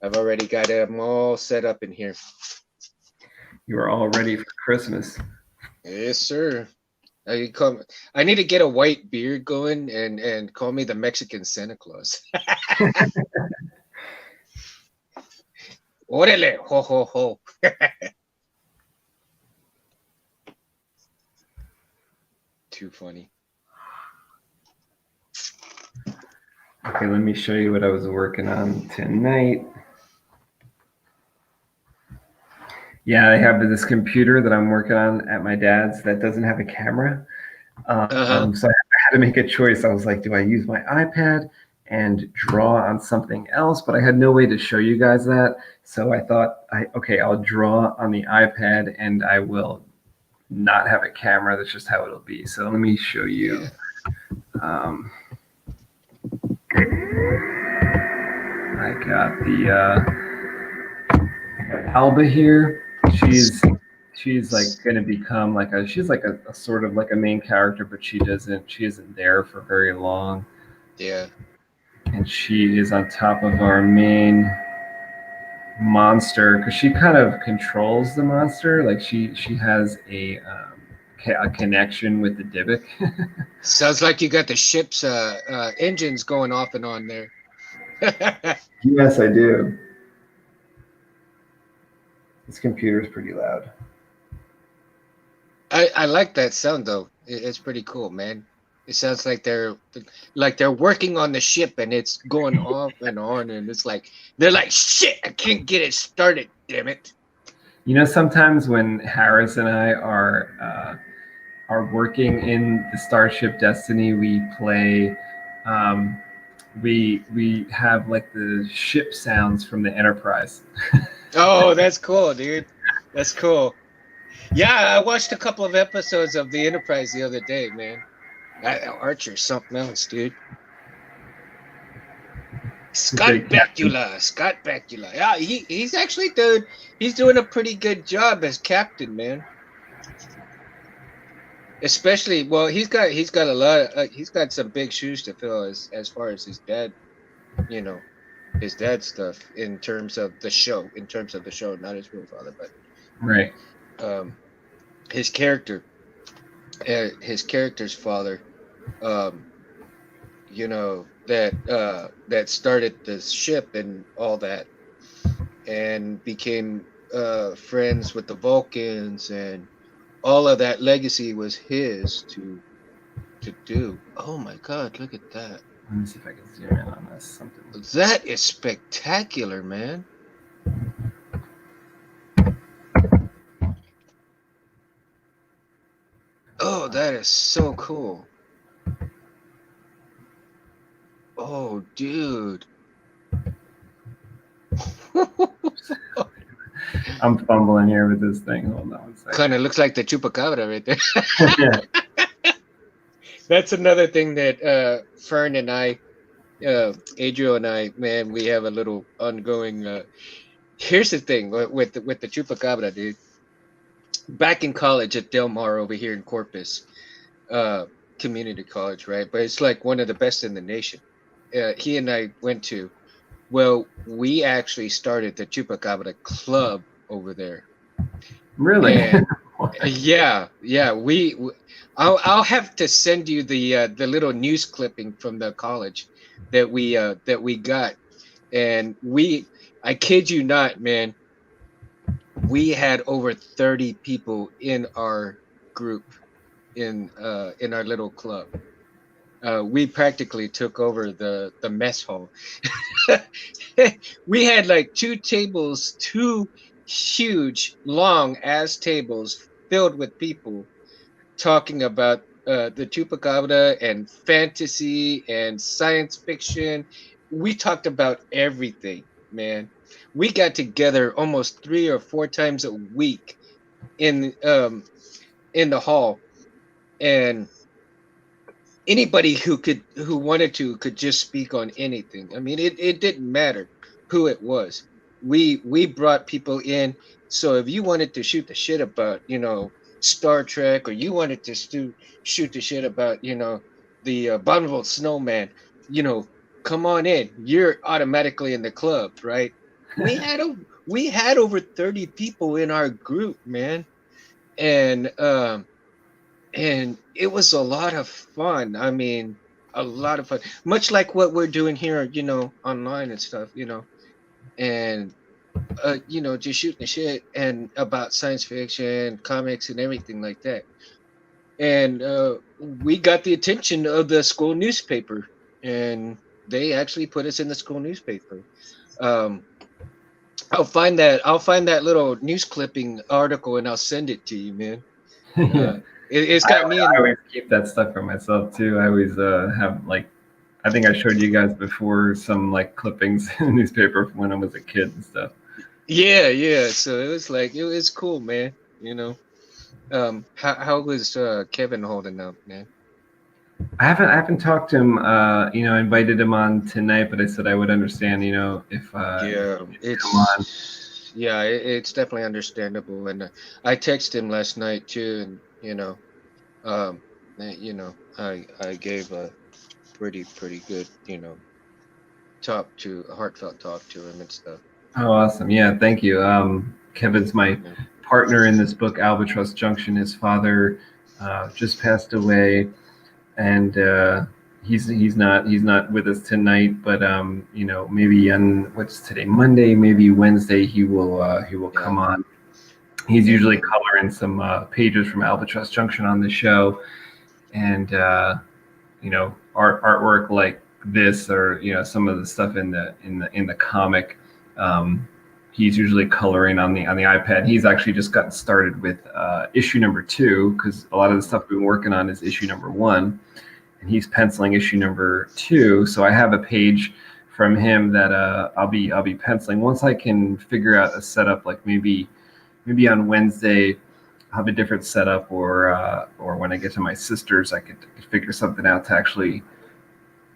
I've already got them all set up in here. You are all ready for Christmas. Yes, sir. I need to get a white beard going and call me the Mexican Santa Claus. Órale, ho, ho, ho. Too funny. Okay, let me show you what I was working on tonight. Yeah, I have this computer that I'm working on at my dad's that doesn't have a camera. So I had to make a choice. I was like, do I use my iPad and draw on something else? But I had no way to show you guys that. So I thought, okay, I'll draw on the iPad and I will not have a camera. That's just how it'll be. So let me show you. Yeah. I got the Alba here. She's like going to become like she's like a sort of like a main character, but she isn't there for very long. Yeah. And she is on top of our main monster because she kind of controls the monster. Like she has a connection with the Dybbuk. Sounds like you got the ship's engines going off and on there. Yes, I do. This computer's pretty loud. I like that sound though. It's pretty cool, man. It sounds like they're working on the ship and it's going off and on, and it's like they're like, shit, I can't get it started, damn it. You know, sometimes when Harris and I are working in the Starship Destiny, we play. We have like the ship sounds from the Enterprise. Oh, that's cool, dude. That's cool. Yeah, I watched a couple of episodes of the Enterprise the other day, man. Archer's something else, dude. Scott Bakula. Yeah, he's actually doing a pretty good job as captain, man. Especially, well, he's got a lot of, he's got some big shoes to fill as far as his dad, you know, his dad stuff in terms of the show, not his real father, but Right. His character's father, you know, that started the ship and all that, and became friends with the Vulcans, and all of that legacy was his to do. Oh my God, look at that. Let me see if I can zoom in on this. Something. That is spectacular, man. Oh, that is so cool. Oh, dude. I'm fumbling here with this thing. Hold on one second. Kind of looks like the chupacabra right there. Yeah. That's another thing that Fern and I, Adriel and I, man, we have a little ongoing. Here's the thing with the chupacabra, dude. Back in college at Del Mar over here in Corpus, community college, right? But it's like one of the best in the nation. He and I went to. Well, we actually started the Chupacabra Club over there. Really? And, yeah. I'll have to send you the little news clipping from the college that we got, and I kid you not, man. We had over 30 people in our group, in our little club. We practically took over the mess hall. We had like two huge, long ass tables filled with people talking about the chupacabra and fantasy and science fiction. We talked about everything, man. We got together almost 3 or 4 times a week in the hall, and anybody who wanted to could just speak on anything. I mean, it didn't matter who it was. We brought people in. So if you wanted to shoot the shit about, you know, Star Trek, or you wanted to shoot the shit about, you know, the Abominable Snowman, you know, come on in. You're automatically in the club, right? We had over 30 people in our group, man, and it was a lot of fun. I mean, a lot of fun, much like what we're doing here, you know, online and stuff, you know, and you know, just shooting the shit and about science fiction, comics, and everything like that. And we got the attention of the school newspaper, and they actually put us in the school newspaper. I'll find that little news clipping article and I'll send it to you, man. Yeah. It's got me in. I always keep that stuff for myself too. I always have like, I think I showed you guys before some like clippings in the newspaper from when I was a kid and stuff. Yeah. So it was like it was cool, man. You know. How was Kevin holding up, man? I haven't talked to him. I invited him on tonight, but I said I would understand, if Yeah, come on. it's definitely understandable, and I texted him last night too, and um, I gave a pretty good, heartfelt talk to him and stuff. Oh, awesome. Yeah, thank you. Kevin's my Yeah. partner in this book, Albatross Junction. His father just passed away, and he's not with us tonight. But maybe on what's today, Monday, maybe Wednesday, he will come on. He's usually coloring some pages from Albatross Junction on the show, and artwork like this, or some of the stuff in the comic. Um, he's usually coloring on the iPad. He's actually just gotten started with issue number 2, because a lot of the stuff we've been working on is issue number 1, and he's penciling issue number 2. So I have a page from him that I'll be penciling once I can figure out a setup. Like maybe on Wednesday have a different setup, or when I get to my sister's, I could figure something out to actually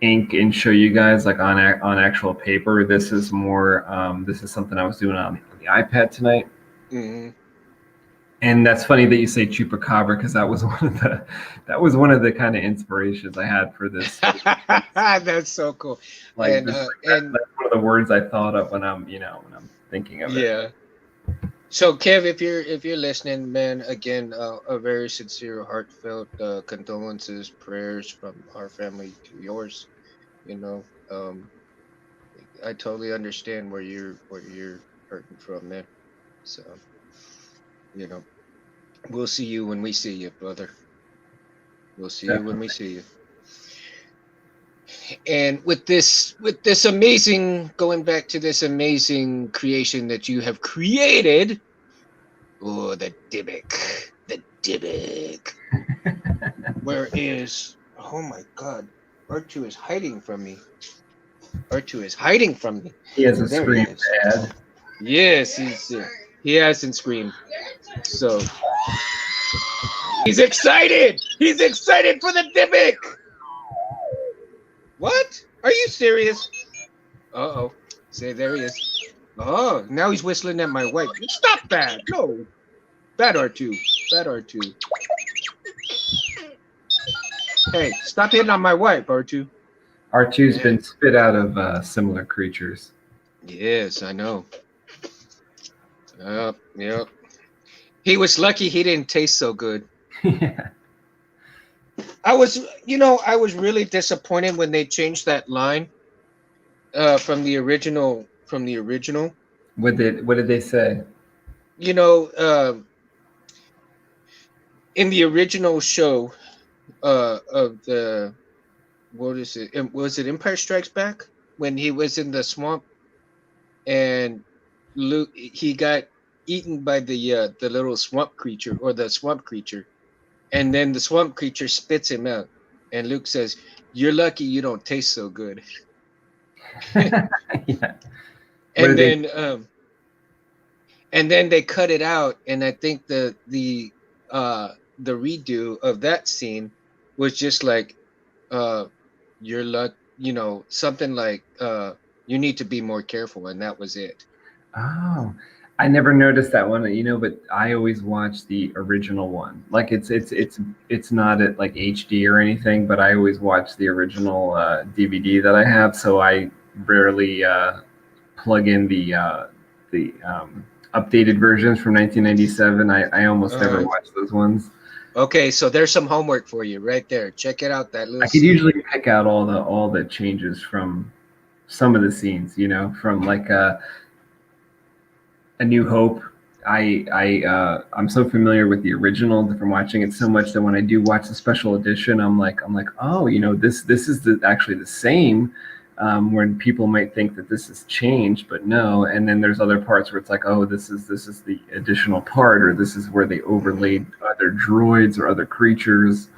ink and show you guys like on actual paper. This is more. This is something I was doing on the iPad tonight. Mm-hmm. And that's funny that you say chupacabra, because that was one of the kind of inspirations I had for this. That's so cool. Like, that's one of the words I thought of when I'm thinking of it. Yeah. So Kev, if you're listening, man, again, a very sincere, heartfelt condolences, prayers from our family to yours. You know, I totally understand where you're hurting from, man. So, we'll see you when we see you, brother. We'll see you when we see you. And with this amazing, going back to this amazing creation that you have created, oh, the Dybbuk. Where is? Oh my God, R2 is hiding from me. He has a There screen he is. pad. Yes, he hasn't screamed. So he's excited. He's excited for the Dybbuk. What? Are you serious? Uh-oh. Say there he is. Oh, now he's whistling at my wife. Stop that. No. Bad R2. Bad R2. Hey, stop hitting on my wife, R2. R2's been spit out of similar creatures. Yes, I know. Yep. He was lucky he didn't taste so good. Yeah. I was really disappointed when they changed that line from the original. What did they say? In the original show of the, what is it? Was it Empire Strikes Back, when he was in the swamp and Luke, he got eaten by the little swamp creature, or the swamp creature, and then the swamp creature spits him out, and Luke says, "You're lucky you don't taste so good." Yeah. And then they cut it out, and I think the redo of that scene was just like, "You're luck," something like, "You need to be more careful," and that was it. Oh, I never noticed that one, but I always watch the original one. Like it's not at like HD or anything, but I always watch the original DVD that I have. So I rarely plug in the updated versions from 1997. I almost never watch those ones. Okay, so there's some homework for you right there. Check it out. That little. I could usually pick out all the changes from some of the scenes, from like A New Hope. I'm so familiar with the original from watching it so much that when I do watch the special edition, I'm like, oh, this is actually the same. when people might think that this has changed, but no. And then there's other parts where it's like, oh, this is the additional part, or this is where they overlaid other droids or other creatures.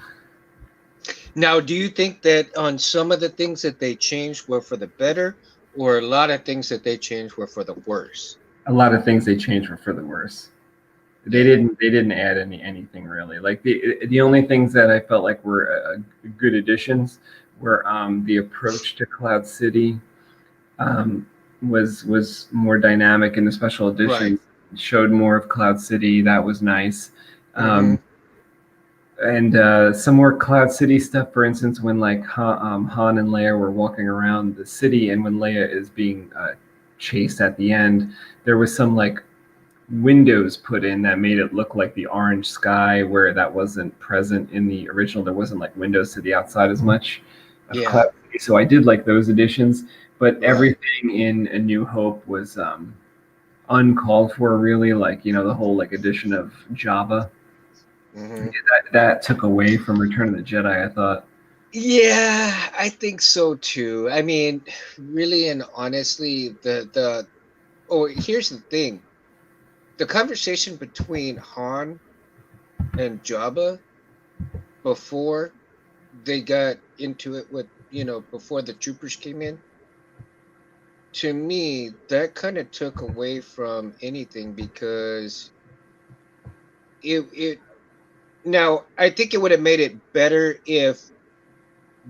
Now, do you think that on some of the things that they changed were for the better, or a lot of things that they changed were for the worse? A lot of things they changed were for the worse. They didn't add anything really. Like the only things that I felt like were good additions were the approach to Cloud City was more dynamic, and the special edition showed more of Cloud City. That was nice. And some more Cloud City stuff. For instance, when like Han and Leia were walking around the city, and when Leia is being chased at the end, there was some like windows put in that made it look like the orange sky, where that wasn't present in the original. There wasn't like windows to the outside as much of Cloud City. So I did like those additions, but everything in A New Hope was uncalled for, really. Like, you know, the whole like addition of Jabba. That took away from Return of the Jedi, I thought. Yeah, I think so too. I mean, really and honestly, here's the thing. The conversation between Han and Jabba before they got into it with, before the troopers came in, to me, that kind of took away from anything, because now I think it would have made it better if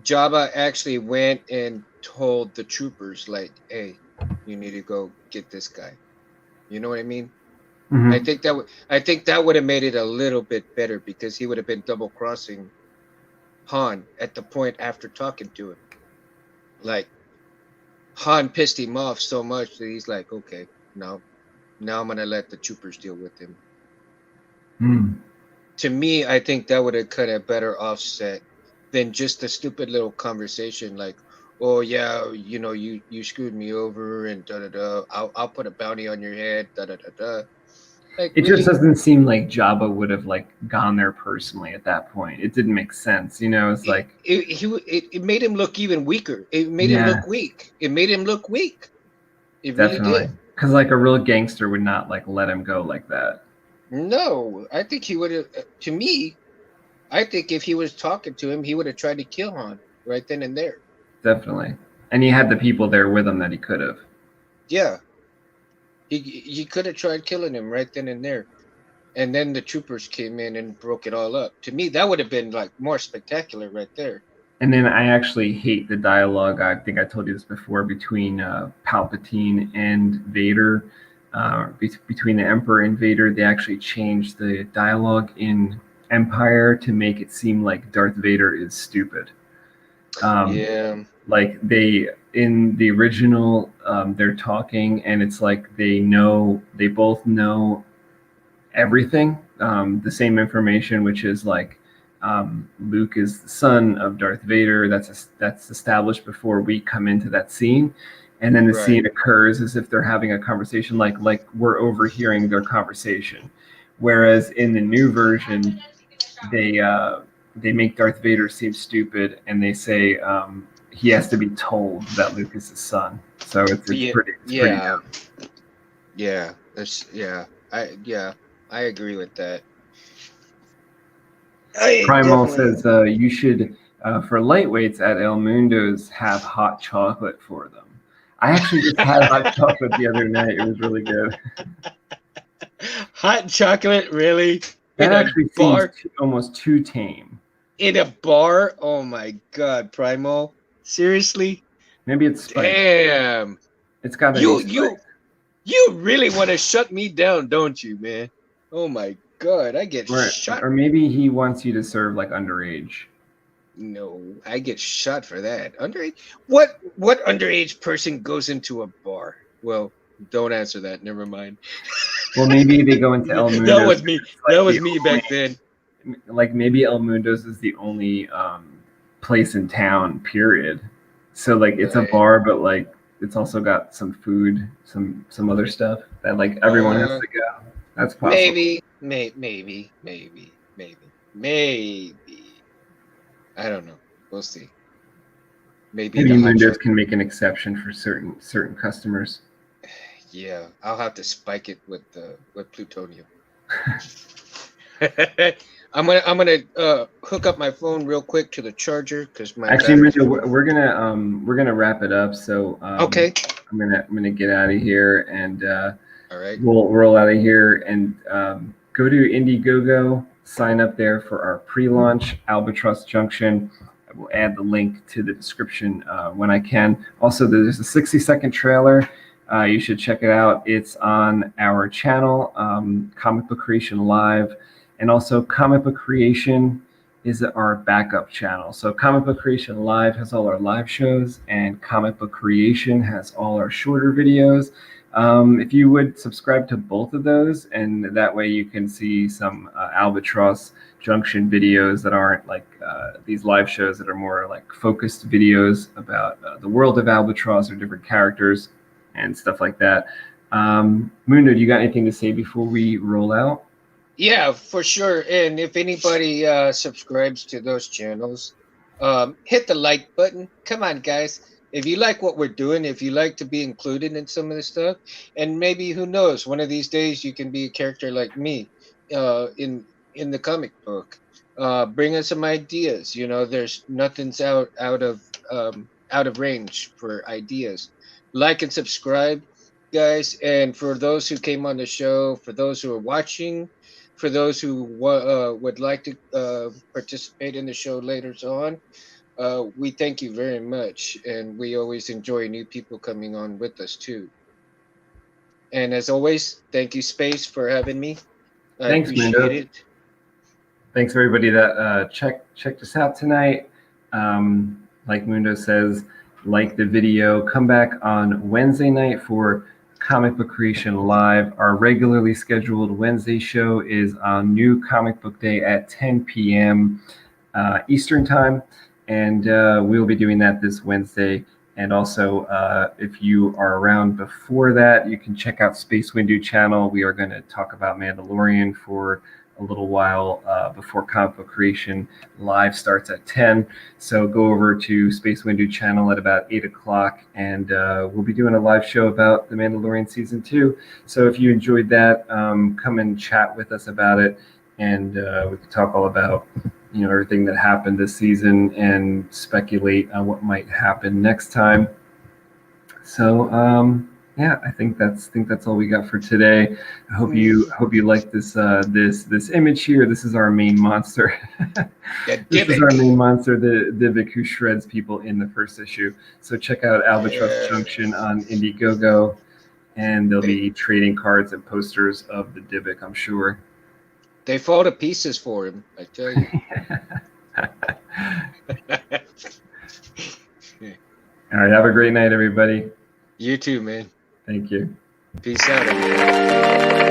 Jabba actually went and told the troopers, like, hey, you need to go get this guy. You know what I mean? I think that would have made it a little bit better, because he would have been double crossing Han at the point after talking to him. Like, Han pissed him off so much that he's like, okay, now I'm gonna let the troopers deal with him. To me, I think that would have kind of better offset than just a stupid little conversation like, oh yeah, you screwed me over and da da da. I'll put a bounty on your head, da da da da. Like, it really just doesn't seem like Jabba would have like gone there personally at that point. It didn't make sense, It's like it made him look even weaker. It made him look weak. It made him look weak. It really did. Because like a real gangster would not like let him go like that. No, I think he would have. To me, I think if he was talking to him, he would have tried to kill Han right then and there. Definitely, and he had the people there with him that he could have. Yeah. He could have tried killing him right then and there. And then the troopers came in and broke it all up. To me, that would have been like more spectacular right there. And then I actually hate the dialogue. I think I told you this before, between Palpatine and Vader, between the Emperor and Vader. They actually changed the dialogue in Empire to make it seem like Darth Vader is stupid. Like in the original, they're talking, and it's like they both know everything, the same information, which is like Luke is the son of Darth Vader. That's established before we come into that scene, and then the scene occurs as if they're having a conversation, like we're overhearing their conversation. Whereas in the new version, they make Darth Vader seem stupid, and they say he has to be told that Luke is his son. So it's pretty dumb. I agree with that. Primal says you should, for lightweights at El Mundo's, have hot chocolate for them. I actually just had hot chocolate the other night. It was really good. Hot chocolate, really? That actually seems almost too tame. In a bar? Oh my God, Primal! Seriously? Maybe it's spicy. Damn! It's got you really want to shut me down, don't you, man? Oh my God, I get shot. Or maybe he wants you to serve like underage. No, I get shot for that. Underage? What underage person goes into a bar? Well, don't answer that. Never mind. Well, maybe they go into El Mundo's. That was me. That was me back then. Like maybe El Mundo's is the only place in town, period. So like it's a bar, but like it's also got some food, some other stuff that like everyone has to go. That's possible. Maybe. I don't know. We'll see. Maybe Maybe the hot Mundos chocolate. can make an exception for certain customers. Yeah, I'll have to spike it with plutonium. I'm gonna hook up my phone real quick to the charger because my Actually, battery's. Mundo, we're gonna wrap it up. So Okay. I'm gonna get out of here and All right. we'll roll out of here and go to IndieGogo. Sign up there for our pre-launch Albatross Junction. I will add the link to the description when I can. Also, there's a 60-second trailer. You should check it out. It's on our channel, Comic Book Creation Live, and also Comic Book Creation is our backup channel. So Comic Book Creation Live has all our live shows, and Comic Book Creation has all our shorter videos. If you would subscribe to both of those, and that way you can see some Albatross Junction videos that aren't like these live shows that are more like focused videos about the world of Albatross or different characters and stuff like that. Mundo, do you got anything to say before we roll out? Yeah, for sure. And if anybody subscribes to those channels, hit the like button. Come on, guys. If you like what we're doing, if you like to be included in some of this stuff, and maybe who knows, one of these days you can be a character like me in the comic book. Bring us some ideas. You know, there's nothing's out of range for ideas. Like and subscribe, guys. And for those who came on the show, for those who are watching, for those who would like to participate in the show later on, we thank you very much, and we always enjoy new people coming on with us too. And as always, thank you, Space, for having me. I Thanks, appreciate Mundo. it. Thanks everybody that checked us out tonight. Like Mundo says, like the video. Come back on Wednesday night for Comic Book Creation Live. Our regularly scheduled Wednesday show is on New Comic Book Day at 10 p.m. Eastern Time, and we'll be doing that this Wednesday. And also, if you are around before that, you can check out Space Window channel. We are going to talk about Mandalorian for a little while before Comic Book Creation Live starts at 10. So go over to Space Window channel at about 8 o'clock, and we'll be doing a live show about The Mandalorian Season 2. So if you enjoyed that, come and chat with us about it, and we can talk all about everything that happened this season and speculate on what might happen next time. So yeah, I think that's all we got for today. I hope you like this this image here. This is our main monster. This is our main monster, the Divic, who shreds people in the first issue. So check out Albatross Junction on IndieGogo, and there'll be trading cards and posters of the Divic, I'm sure. They fall to pieces for him, I tell you. All right, have a great night, everybody. You too, man. Thank you. Peace out, everyone.